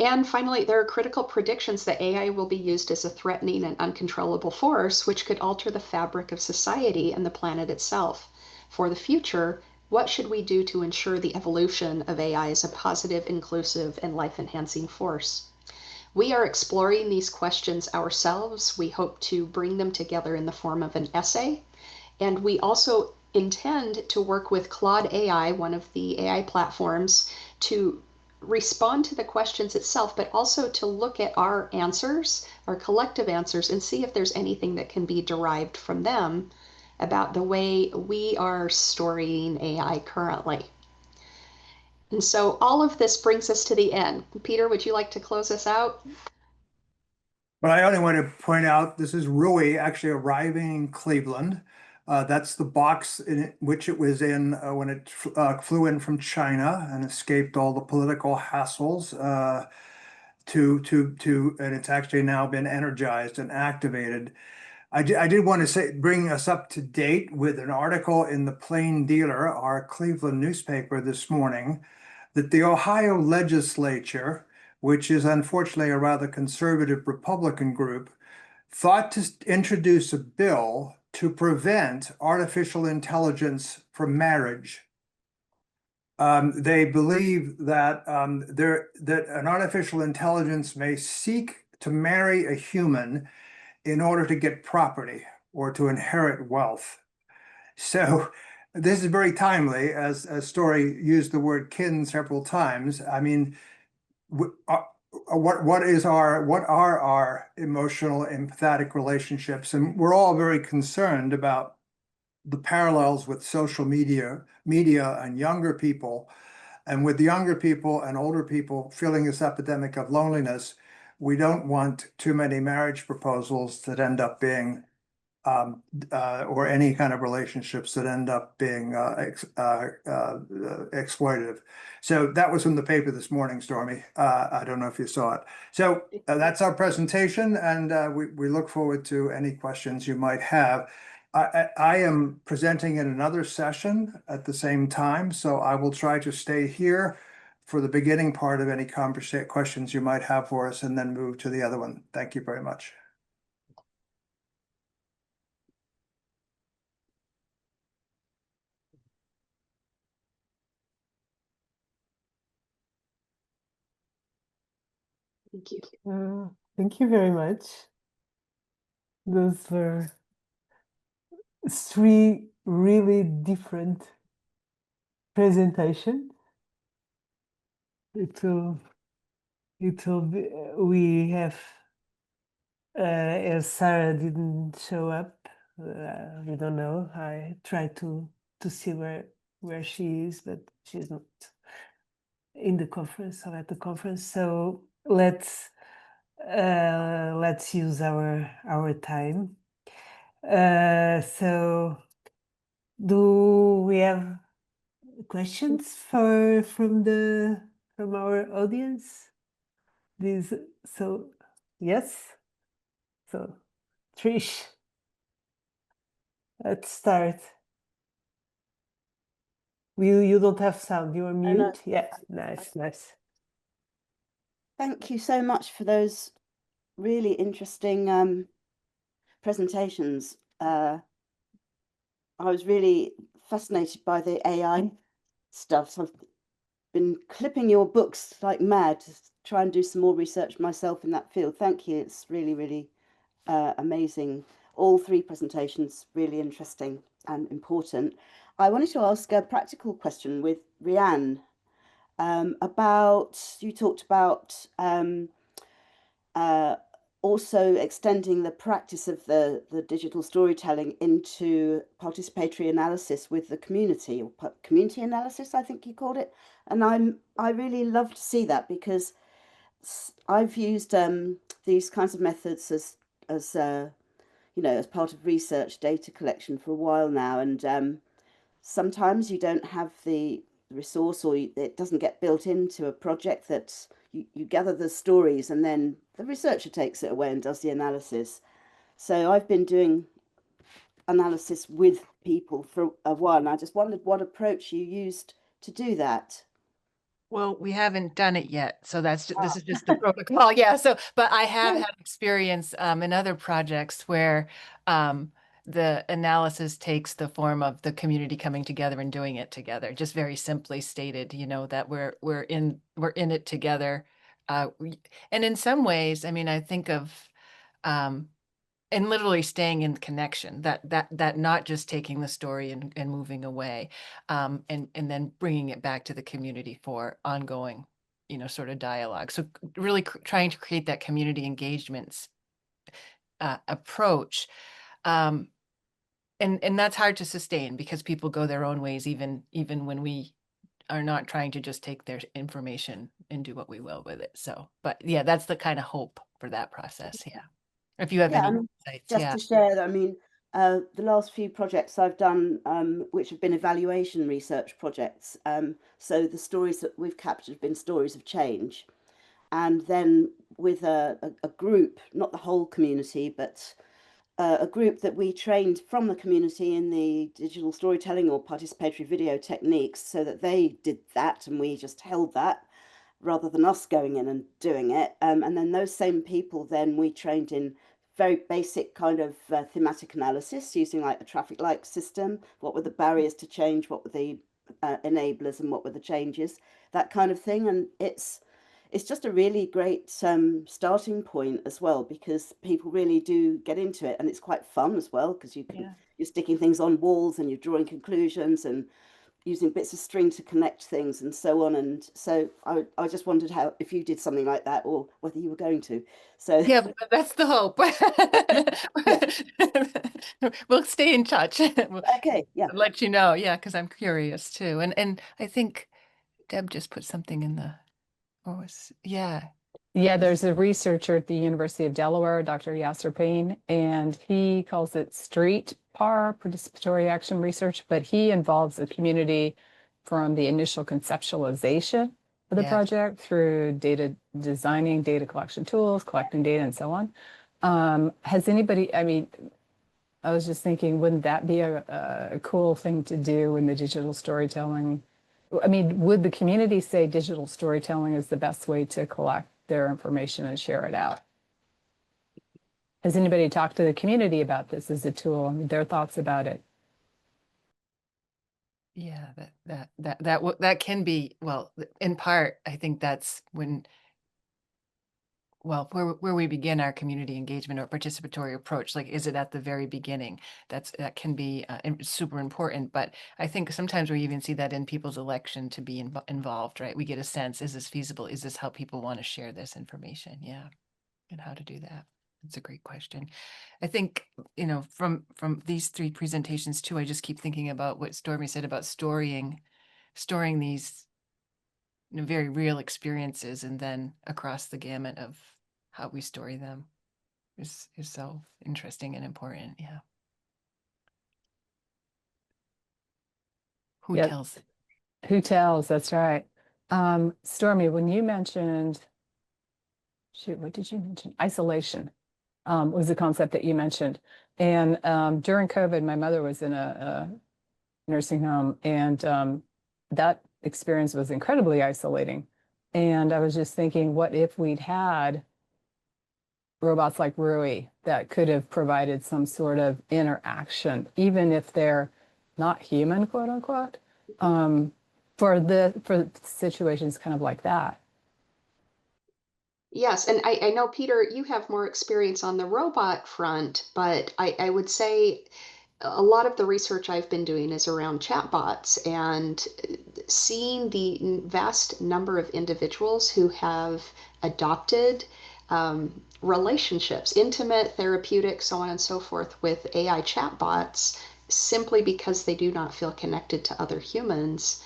And finally, there are critical predictions that AI will be used as a threatening and uncontrollable force, which could alter the fabric of society and the planet itself. For the future, what should we do to ensure the evolution of AI as a positive, inclusive, and life-enhancing force? We are exploring these questions ourselves. We hope to bring them together in the form of an essay. And we also intend to work with Claude AI, one of the AI platforms, to respond to the questions itself, but also to look at our answers, our collective answers, and see if there's anything that can be derived from them about the way we are storying AI currently. And so all of this brings us to the end. Peter, would you like to close us out? But I only want to point out, this is Rui actually arriving in Cleveland. That's the box in which it was in when it flew in from China and escaped all the political hassles and it's actually now been energized and activated. I did want to bring us up to date with an article in the Plain Dealer, our Cleveland newspaper this morning, that the Ohio legislature which is unfortunately a rather conservative Republican group, thought to introduce a bill to prevent artificial intelligence from marriage. They believe that that an artificial intelligence may seek to marry a human in order to get property or to inherit wealth. So this is very timely, as Story used the word kin several times. I mean, what are our emotional, empathetic relationships? And we're all very concerned about the parallels with social media and younger people. And with younger people and older people feeling this epidemic of loneliness, we don't want too many marriage proposals that end up being or any kind of relationships that end up being exploitative. So that was in the paper this morning, Stormy. I don't know if you saw it. So that's our presentation, and we look forward to any questions you might have. I am presenting in another session at the same time, so I will try to stay here for the beginning part of any questions you might have for us, and then move to the other one. Thank you very much. Thank you. Thank you very much. Those were three really different presentations. It will be, we have, as Sarah didn't show up, we don't know. I tried to see where she is, but she's not in the conference or at the conference. So let's use our time. So do we have questions from our audience? Yes. So Trish, let's start. You don't have sound. You are mute. no. Yeah, nice. Thank you so much for those really interesting presentations. I was really fascinated by the AI stuff. So I've been clipping your books like mad to try and do some more research myself in that field. Thank you. It's really, really amazing. All three presentations really interesting and important. I wanted to ask a practical question with Rhiannon about, you talked about also extending the practice of the digital storytelling into participatory analysis with the community, or community analysis, I think you called it. And I really love to see that, because I've used these kinds of methods as you know, as part of research data collection for a while now, and sometimes you don't have the resource, or it doesn't get built into a project, that you gather the stories and then the researcher takes it away and does the analysis. So I've been doing analysis with people for a while, and I just wondered what approach you used to do that. Well, we haven't done it yet, so this is just the protocol. Yeah. So, but I have had experience in other projects where the analysis takes the form of the community coming together and doing it together. Just very simply stated, you know, that we're in it together. And in some ways, I mean, I think of and literally staying in connection, that not just taking the story and moving away, and then bringing it back to the community for ongoing, you know, sort of dialogue. So really trying to create that community engagements approach. And that's hard to sustain, because people go their own ways, even when we are not trying to just take their information and do what we will with it. So, but yeah, that's the kind of hope for that process. Yeah. If you have any insights, just to share that, I mean, the last few projects I've done, which have been evaluation research projects, so the stories that we've captured have been stories of change. And then with a group, not the whole community, but a group that we trained from the community in the digital storytelling or participatory video techniques, so that they did that and we just held that. rather than us going in and doing it. And then those same people, then we trained in very basic kind of thematic analysis using like a traffic light system. What were the barriers to change? What were the enablers and what were the changes? That kind of thing. And it's just a really great starting point as well, because people really do get into it, and it's quite fun as well, because you're sticking things on walls and you're drawing conclusions and using bits of string to connect things and so on. And so I just wondered how, if you did something like that, or whether you were going to. So Yeah, but that's the hope. We'll stay in touch. We'll okay, yeah. let you know. Yeah, because I'm curious too. And I think Deb just put something in the, yeah. Yeah, there's a researcher at the University of Delaware, Dr. Yasser Payne, and he calls it street PAR, participatory action research, but he involves the community from the initial conceptualization of the Yeah. project through data designing, data collection tools, collecting data, and so on. Has anybody, I mean, I was just thinking, wouldn't that be a cool thing to do in the digital storytelling? I mean, would the community say digital storytelling is the best way to collect their information and share it out? Has anybody talked to the community about this as a tool and their thoughts about it? Yeah, that can be, well, in part, I think that's when, well, where we begin our community engagement or participatory approach. Like, is it at the very beginning? That can be super important. But I think sometimes we even see that in people's election to be involved, right? We get a sense, is this feasible? Is this how people want to share this information? Yeah, and how to do that. That's a great question. I think, from these three presentations too, I just keep thinking about what Stormy said about storing these very real experiences, and then across the gamut of how we story them is so interesting and important. Yeah. Who Yeah. tells? Who tells? That's right. Stormy, when you mentioned, shoot, what did you mention? Isolation was the concept that you mentioned. And during COVID, my mother was in a nursing home, and that experience was incredibly isolating. And I was just thinking, what if we'd had robots like Rui that could have provided some sort of interaction, even if they're not human, quote unquote, for situations kind of like that. Yes, and I know, Peter, you have more experience on the robot front, but I would say a lot of the research I've been doing is around chatbots, and seeing the vast number of individuals who have adopted relationships, intimate, therapeutic, so on and so forth, with AI chatbots simply because they do not feel connected to other humans.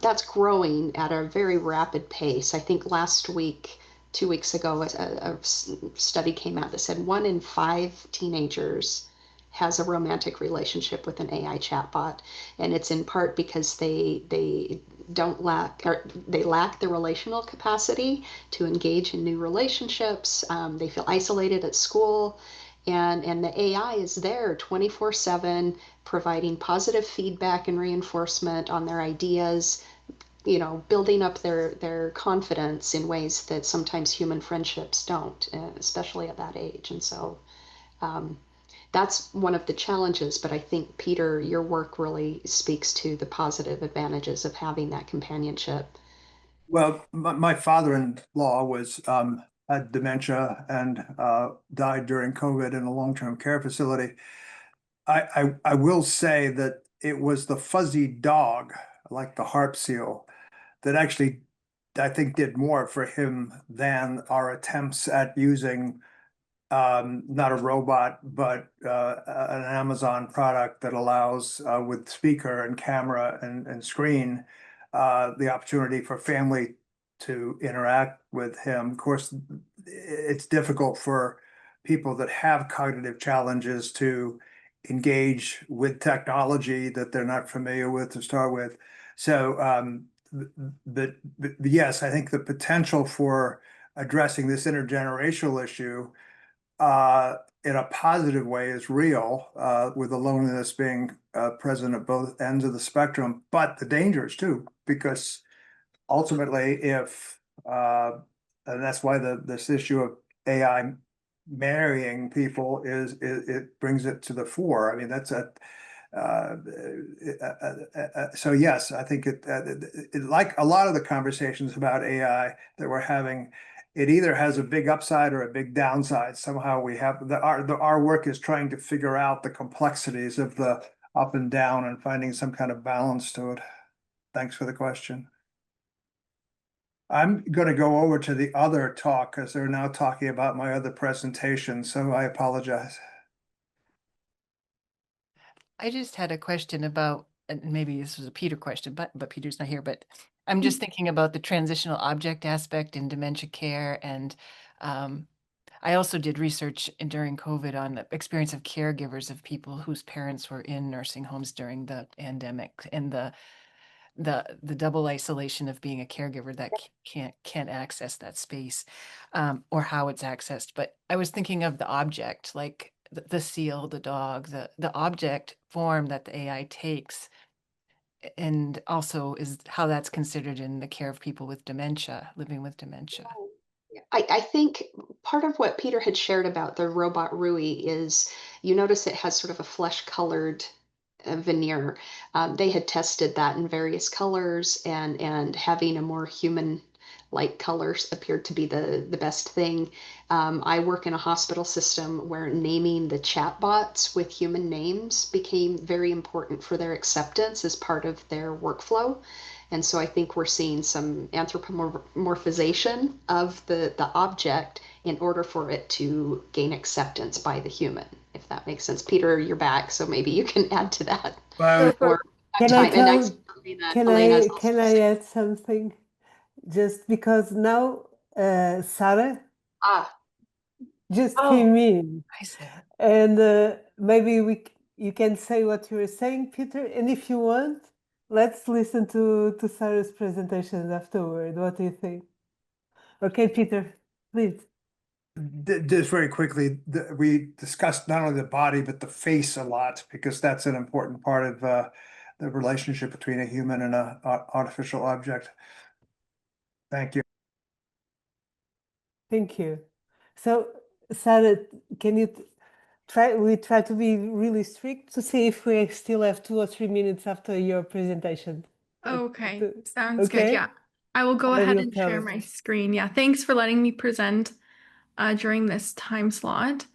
That's growing at a very rapid pace. I think last week, 2 weeks ago, a study came out that said 1 in 5 teenagers has a romantic relationship with an AI chatbot, and it's in part because they don't lack, or they lack the relational capacity to engage in new relationships. They feel isolated at school, and the AI is there 24/7, providing positive feedback and reinforcement on their ideas, building up their confidence in ways that sometimes human friendships don't, especially at that age. And so that's one of the challenges, but I think, Peter, your work really speaks to the positive advantages of having that companionship. Well, my father-in-law had dementia and died during COVID in a long-term care facility. I will say that it was the fuzzy dog, like the harp seal, that actually, I think, did more for him than our attempts at using not a robot, but an Amazon product that allows with speaker and camera and screen the opportunity for family to interact with him. Of course, it's difficult for people that have cognitive challenges to engage with technology that they're not familiar with to start with. So, but yes, I think the potential for addressing this intergenerational issue in a positive way is real, with the loneliness being present at both ends of the spectrum, but the dangers too, because ultimately, if And that's why this issue of AI marrying people it brings it to the fore. I mean, that's so yes, I think like a lot of the conversations about AI that we're having, it either has a big upside or a big downside. Somehow we have our work is trying to figure out the complexities of the up and down and finding some kind of balance to it. Thanks for the question. I'm going to go over to the other talk because they're now talking about my other presentation, so I apologize. I just had a question about, and maybe this was a Peter question, but Peter's not here, but I'm just thinking about the transitional object aspect in dementia care. And I also did research during COVID on the experience of caregivers of people whose parents were in nursing homes during the pandemic, and the double isolation of being a caregiver that can't access that space, or how it's accessed. But I was thinking of the object, like the seal, the dog, the object form that the AI takes, and also is how that's considered in the care of people with dementia, living with dementia. Yeah, I think part of what Peter had shared about the robot Rui is you notice it has sort of a flesh colored veneer. They had tested that in various colors, and having a more human like colors appeared to be the best thing. I work in a hospital system where naming the chatbots with human names became very important for their acceptance as part of their workflow. And so I think we're seeing some anthropomorphization of the object in order for it to gain acceptance by the human, if that makes sense. Peter, you're back, so maybe you can add to that. Well, Or Can I and I tell? see that Can Elena's I also can I add something? Just because now Sarah just came in, I said, and maybe you can say what you were saying, Peter. And if you want, let's listen to Sarah's presentation afterward. What do you think? Okay, Peter, please. just very quickly, we discussed not only the body but the face a lot because that's an important part of the relationship between a human and an artificial object. Thank you. Thank you. So, Sarah, can you try to be really strict to see if we still have 2 or 3 minutes after your presentation? Okay, sounds good. Okay? Yeah, I will go I ahead will and tell share us. my screen. Yeah, thanks for letting me present during this time slot.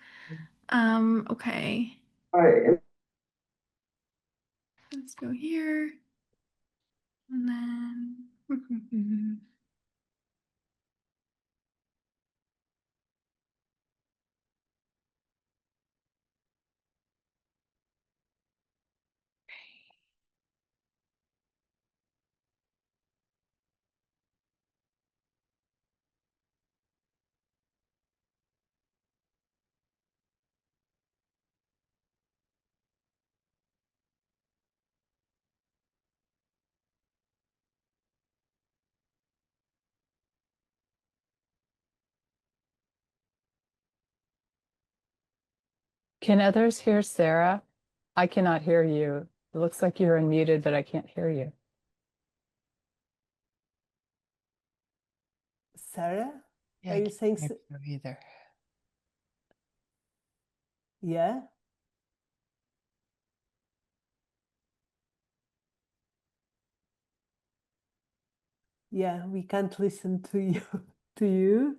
Okay. Let's go here. And then Can others hear Sarah? I cannot hear you. It looks like you're unmuted, but I can't hear you. Sarah, yeah, are I you can't saying hear you either. yeah? Yeah, we can't listen to you. To you.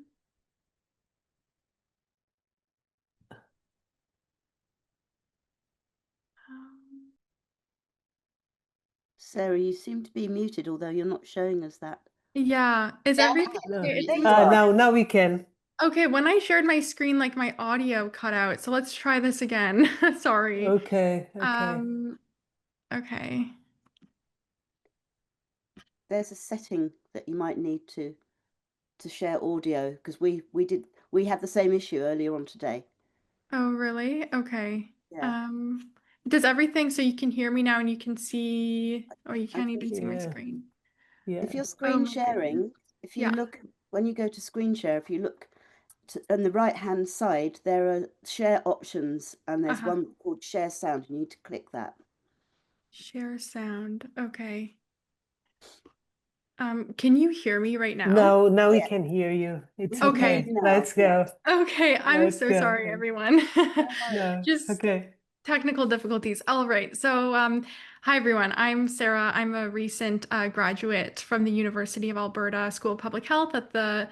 Sarah, you seem to be muted, although you're not showing us that. yeah, is everything No. okay? It There you seems- are. Now we can. okay, when I shared my screen, like my audio cut out. So let's try this again. Sorry. Okay. Okay. There's a setting that you might need to share audio because we had the same issue earlier on today. Oh, really? Okay. Yeah. Does everything, so you can hear me now and you can see, or you can't can even see my hear. screen? Yeah. If you're Oh screen my sharing, goodness. if you Yeah. look when you go to screen share, if you look on the right hand side, there are share options, and there's one called share sound. You need to click that. Share sound. Okay. Can you hear me right now? No, now we Yeah. can hear you. It's We can hear okay. you now, Let's yeah. go. Okay, I'm Let's so go. sorry, everyone. No, Just okay. technical difficulties. All right. So, hi everyone. I'm Sarah. I'm a recent graduate from the University of Alberta School of Public Health at the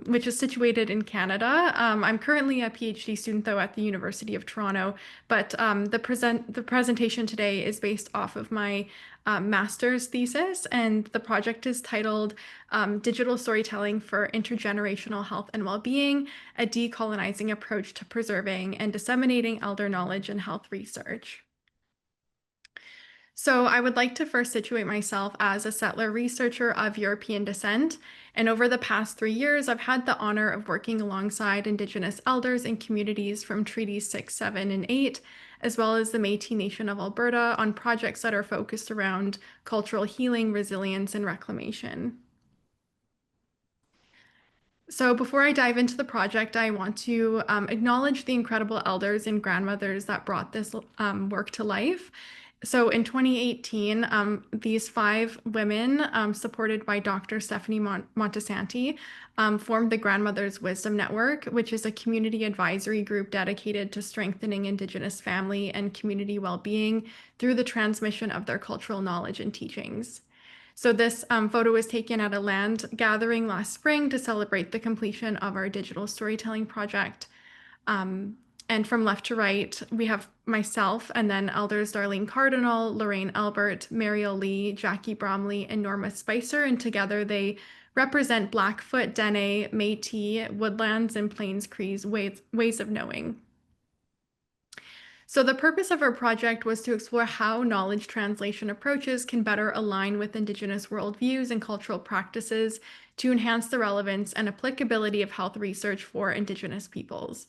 which is situated in Canada. I'm currently a PhD student though at the University of Toronto, but the presentation today is based off of my master's thesis, and the project is titled Digital Storytelling for Intergenerational Health and Wellbeing, a decolonizing approach to preserving and disseminating elder knowledge and health research. So I would like to first situate myself as a settler researcher of European descent. And over the past 3 years, I've had the honor of working alongside Indigenous elders and communities from Treaties 6, 7, and 8, as well as the Métis Nation of Alberta on projects that are focused around cultural healing, resilience, and reclamation. So before I dive into the project, I want to acknowledge the incredible elders and grandmothers that brought this work to life. So in 2018, these 5 women, supported by Dr. Stephanie Montesanti, formed the Grandmothers Wisdom Network, which is a community advisory group dedicated to strengthening Indigenous family and community well-being through the transmission of their cultural knowledge and teachings. So this photo was taken at a land gathering last spring to celebrate the completion of our digital storytelling project. And from left to right, we have myself and then elders Darlene Cardinal, Lorraine Albert, Mariel Lee, Jackie Bromley, and Norma Spicer. And together they represent Blackfoot, Dene, Métis, Woodlands, and Plains Crees ways of knowing. So the purpose of our project was to explore how knowledge translation approaches can better align with Indigenous worldviews and cultural practices to enhance the relevance and applicability of health research for Indigenous peoples.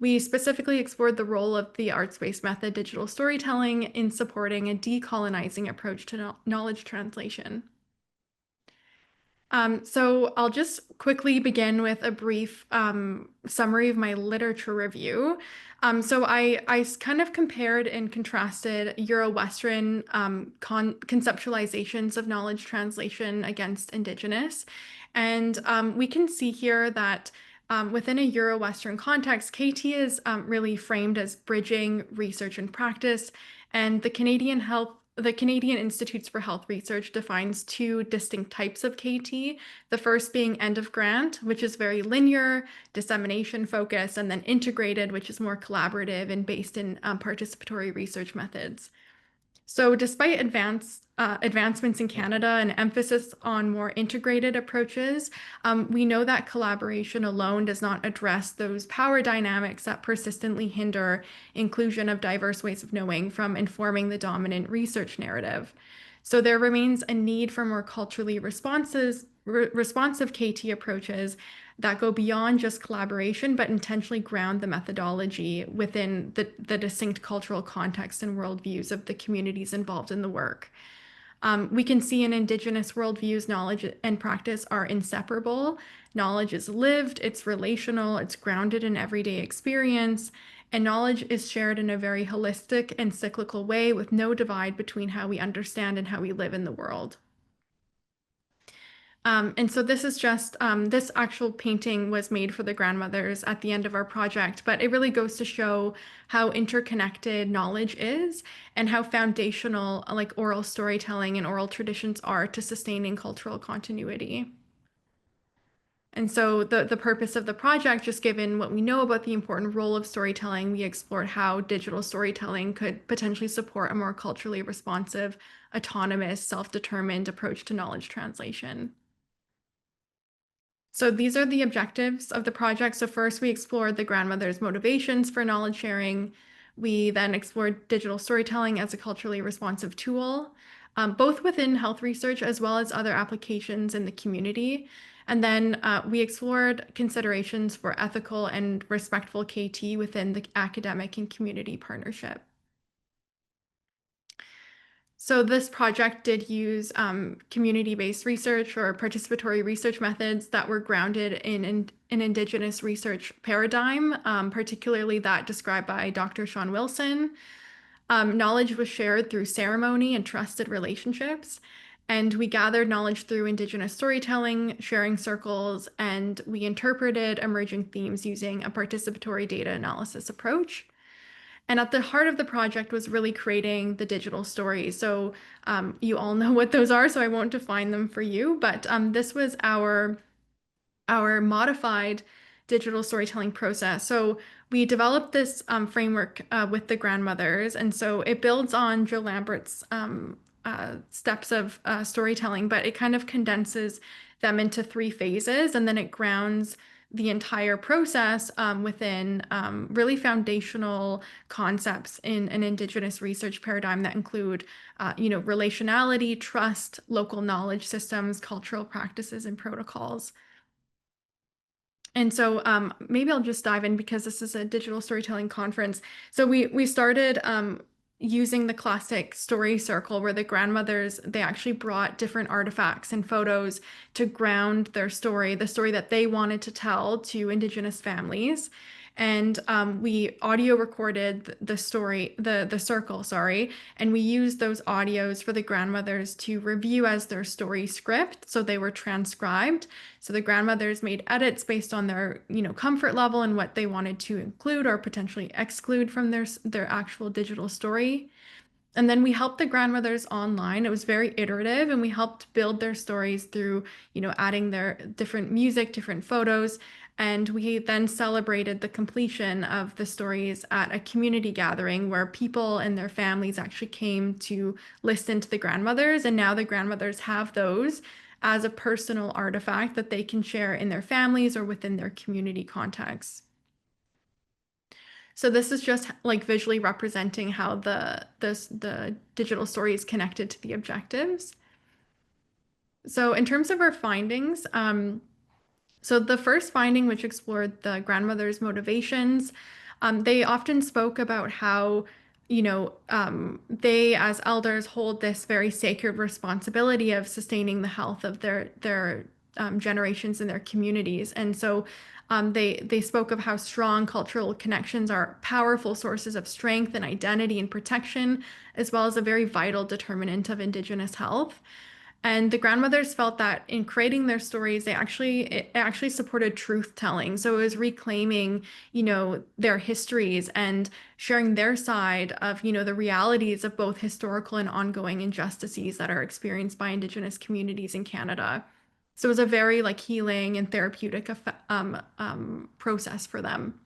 We specifically explored the role of the arts-based method digital storytelling in supporting a decolonizing approach to knowledge translation. So I'll just quickly begin with a brief summary of my literature review. So I kind of compared and contrasted Euro-Western conceptualizations of knowledge translation against Indigenous. And we can see here that within a Euro-Western context, KT is really framed as bridging research and practice, and the Canadian Institutes for Health Research defines 2 distinct types of KT, the first being end of grant, which is very linear, dissemination focused, and then integrated, which is more collaborative and based in participatory research methods. So despite advancements in Canada and emphasis on more integrated approaches, we know that collaboration alone does not address those power dynamics that persistently hinder inclusion of diverse ways of knowing from informing the dominant research narrative. So there remains a need for more culturally responsive KT approaches that go beyond just collaboration, but intentionally ground the methodology within the distinct cultural context and worldviews of the communities involved in the work. We can see in Indigenous worldviews, knowledge and practice are inseparable. Knowledge is lived, it's relational, it's grounded in everyday experience, and knowledge is shared in a very holistic and cyclical way with no divide between how we understand and how we live in the world. And so this is just, this actual painting was made for the grandmothers at the end of our project, but it really goes to show how interconnected knowledge is and how foundational like oral storytelling and oral traditions are to sustaining cultural continuity. And so the purpose of the project, just given what we know about the important role of storytelling, we explored how digital storytelling could potentially support a more culturally responsive, autonomous, self-determined approach to knowledge translation. So these are the objectives of the project. So first we explored the grandmother's motivations for knowledge sharing. We then explored digital storytelling as a culturally responsive tool, both within health research as well as other applications in the community. And then we explored considerations for ethical and respectful KT within the academic and community partnership. So this project did use community-based research or participatory research methods that were grounded in an Indigenous research paradigm, particularly that described by Dr. Sean Wilson. Knowledge was shared through ceremony and trusted relationships. And we gathered knowledge through Indigenous storytelling, sharing circles, and we interpreted emerging themes using a participatory data analysis approach. And at the heart of the project was really creating the digital stories. So you all know what those are, so I won't define them for you, but this was our modified digital storytelling process. So we developed this framework with the grandmothers, and so it builds on Jill Lambert's steps of storytelling, but it kind of condenses them into 3 phases, and then it grounds the entire process within really foundational concepts in an Indigenous research paradigm that include, relationality, trust, local knowledge systems, cultural practices, and protocols. And so maybe I'll just dive in because this is a digital storytelling conference. So we started using the classic story circle where the grandmothers, they actually brought different artifacts and photos to ground their story, the story that they wanted to tell to Indigenous families. And we audio recorded the story, the circle, sorry, and we used those audios for the grandmothers to review as their story script. So they were transcribed. So the grandmothers made edits based on their, comfort level and what they wanted to include or potentially exclude from their actual digital story. And then we helped the grandmothers online. It was very iterative, and we helped build their stories through, adding their different music, different photos. And we then celebrated the completion of the stories at a community gathering where people and their families actually came to listen to the grandmothers. And now the grandmothers have those as a personal artifact that they can share in their families or within their community contexts. So this is just like visually representing how the digital story is connected to the objectives. So in terms of our findings, so the first finding, which explored the grandmother's motivations, they often spoke about how, they as elders hold this very sacred responsibility of sustaining the health of their generations in their communities. And so they spoke of how strong cultural connections are powerful sources of strength and identity and protection, as well as a very vital determinant of Indigenous health. And the grandmothers felt that in creating their stories, it actually supported truth telling. So it was reclaiming, their histories and sharing their side of, the realities of both historical and ongoing injustices that are experienced by Indigenous communities in Canada. So it was a very healing and therapeutic process for them.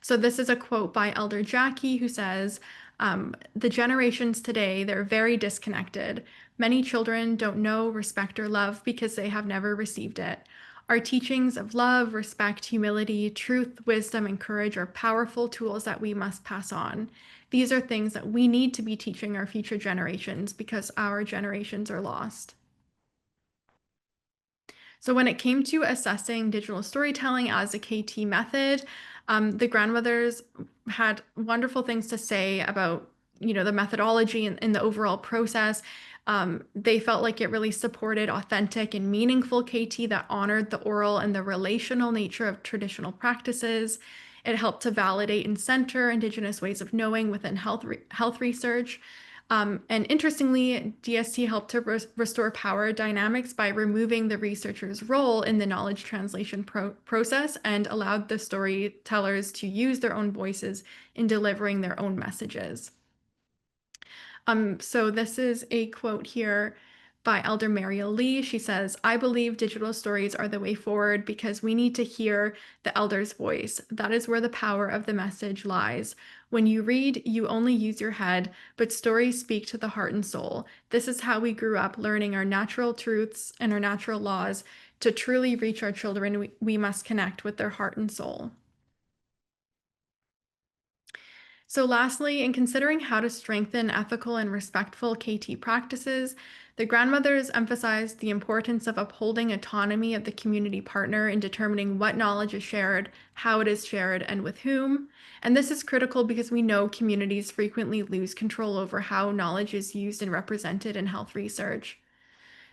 So this is a quote by Elder Jackie, who says, the generations today, they're very disconnected. Many children don't know, respect, or love because they have never received it. Our teachings of love, respect, humility, truth, wisdom, and courage are powerful tools that we must pass on. These are things that we need to be teaching our future generations because our generations are lost. So when it came to assessing digital storytelling as a KT method, the grandmothers had wonderful things to say about, the methodology and the overall process. They felt like it really supported authentic and meaningful KT that honored the oral and the relational nature of traditional practices. It helped to validate and center Indigenous ways of knowing within health research. And interestingly, DST helped to restore power dynamics by removing the researcher's role in the knowledge translation process and allowed the storytellers to use their own voices in delivering their own messages. So this is a quote here by Elder Mariel Lee. She says, "I believe digital stories are the way forward because we need to hear the elder's voice. That is where the power of the message lies. When you read, you only use your head, but stories speak to the heart and soul. This is how we grew up learning our natural truths and our natural laws. To truly reach our children, we must connect with their heart and soul." So lastly, in considering how to strengthen ethical and respectful KT practices, the grandmothers emphasized the importance of upholding autonomy of the community partner in determining what knowledge is shared, how it is shared, and with whom. And this is critical because we know communities frequently lose control over how knowledge is used and represented in health research.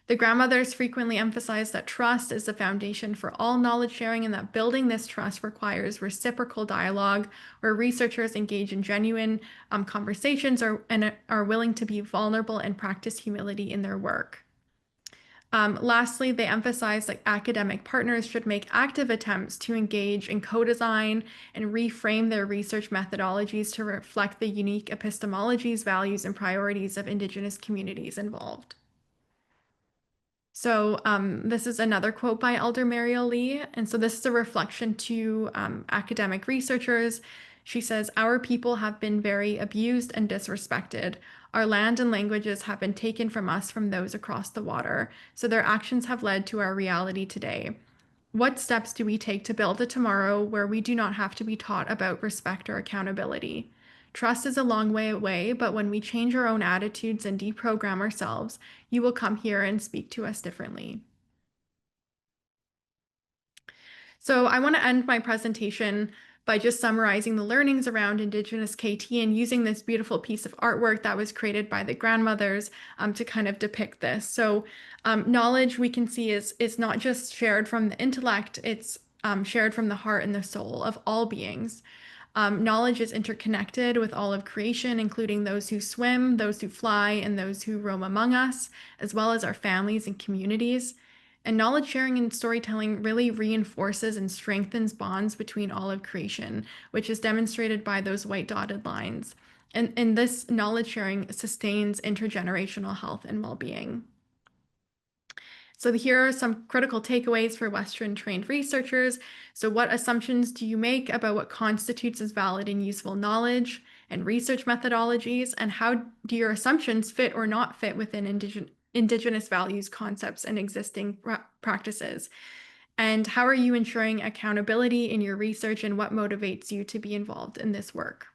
The grandmothers frequently emphasize that trust is the foundation for all knowledge sharing and that building this trust requires reciprocal dialogue where researchers engage in genuine conversations and are willing to be vulnerable and practice humility in their work. Lastly, they emphasize that academic partners should make active attempts to engage in co-design and reframe their research methodologies to reflect the unique epistemologies, values, and priorities of Indigenous communities involved. So this is another quote by Elder Mariel Lee. And so this is a reflection to academic researchers. She says, "Our people have been very abused and disrespected. Our land and languages have been taken from us from those across the water. So their actions have led to our reality today. What steps do we take to build a tomorrow where we do not have to be taught about respect or accountability? Trust is a long way away, but when we change our own attitudes and deprogram ourselves, you will come here and speak to us differently." So I want to end my presentation by just summarizing the learnings around Indigenous KT and using this beautiful piece of artwork that was created by the grandmothers to kind of depict this. So knowledge we can see is not just shared from the intellect, it's shared from the heart and the soul of all beings. Knowledge is interconnected with all of creation, including those who swim, those who fly, and those who roam among us, as well as our families and communities. And knowledge sharing and storytelling really reinforces and strengthens bonds between all of creation, which is demonstrated by those white dotted lines. And this knowledge sharing sustains intergenerational health and well-being. So here are some critical takeaways for Western trained researchers. So what assumptions do you make about what constitutes as valid and useful knowledge and research methodologies? And how do your assumptions fit or not fit within Indigenous values, concepts, and existing practices? And how are you ensuring accountability in your research and what motivates you to be involved in this work?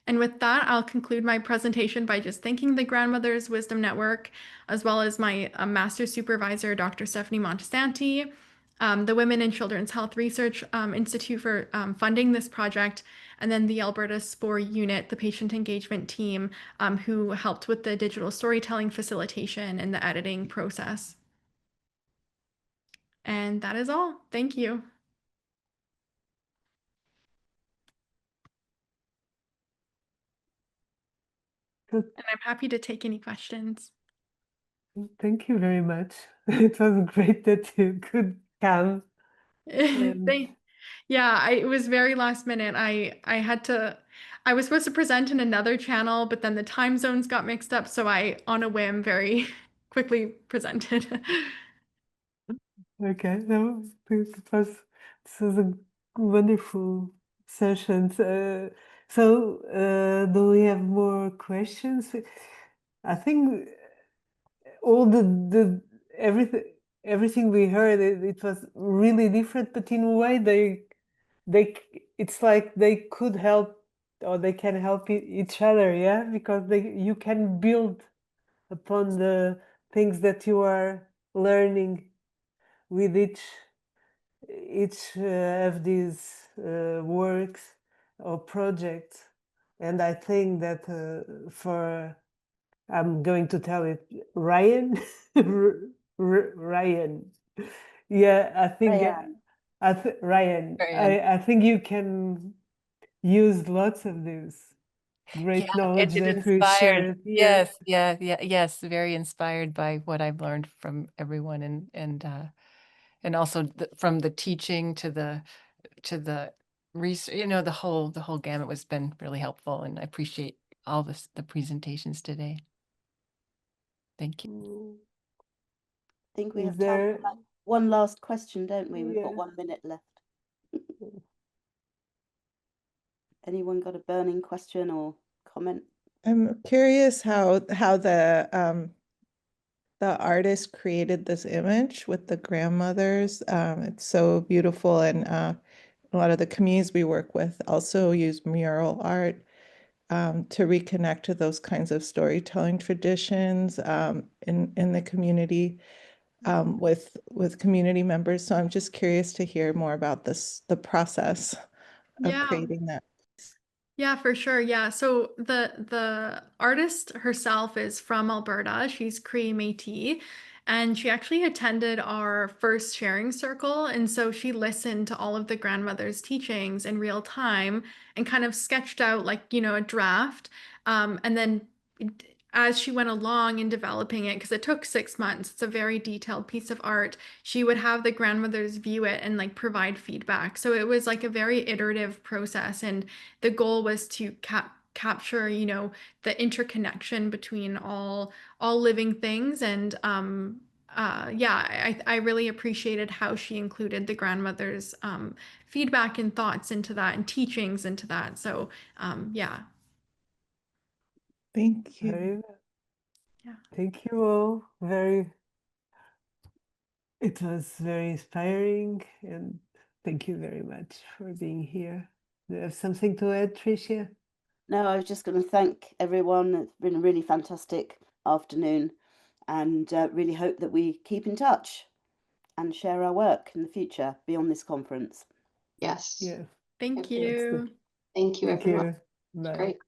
And with that, I'll conclude my presentation by just thanking the Grandmothers Wisdom Network, as well as my master supervisor, Dr. Stephanie Montesanti, the Women and Children's Health Research Institute for funding this project, and then the Alberta SPORE unit, the patient engagement team, who helped with the digital storytelling facilitation and the editing process. And that is all. Thank you. Good. And I'm happy to take any questions. Thank you very much. It was great that you could come. Yeah, it was very last minute. I was supposed to present in another channel, but then the time zones got mixed up, so I, on a whim, very quickly presented. Okay, no, this was a wonderful session. So, do we have more questions? I think all the everything we heard, it was really different, but in a way it's like they could help or they can help each other, yeah, because you can build upon the things that you are learning with each of these works or projects. And I think that I'm going to tell it, Ryan, Ryan. Yeah, I think Ryan. I think you can use lots of this great knowledge that we shared. Yes, yes, very inspired by what I've learned from everyone, and also from the teaching to the research. The whole gamut has been really helpful, and I appreciate all the presentations today. Thank you. I think we have time for one last question, don't we? We've got 1 minute left. Anyone got a burning question or comment? I'm curious how the artist created this image with the grandmothers. It's so beautiful, and a lot of the communities we work with also use mural art to reconnect to those kinds of storytelling traditions in the community with community members. So I'm just curious to hear more about the process of creating that. Yeah, for sure. Yeah. So the artist herself is from Alberta. She's Cree Métis, and she actually attended our first sharing circle. And so she listened to all of the grandmother's teachings in real time and kind of sketched out like, a draft. And then as she went along in developing it, because it took 6 months, it's a very detailed piece of art, she would have the grandmothers view it and like provide feedback. So it was like a very iterative process. And the goal was to capture, the interconnection between all living things. And yeah, I really appreciated how she included the grandmother's feedback and thoughts into that and teachings into that. So yeah. Thank you. Very well. Yeah. Thank you all. It was very inspiring, and thank you very much for being here. Do you have something to add, Tricia? No, I was just going to thank everyone. It's been a really fantastic afternoon, and really hope that we keep in touch and share our work in the future beyond this conference. Yes. Yeah. Thank Okay. you. Thank you, Thank everyone. you. Bye. Great.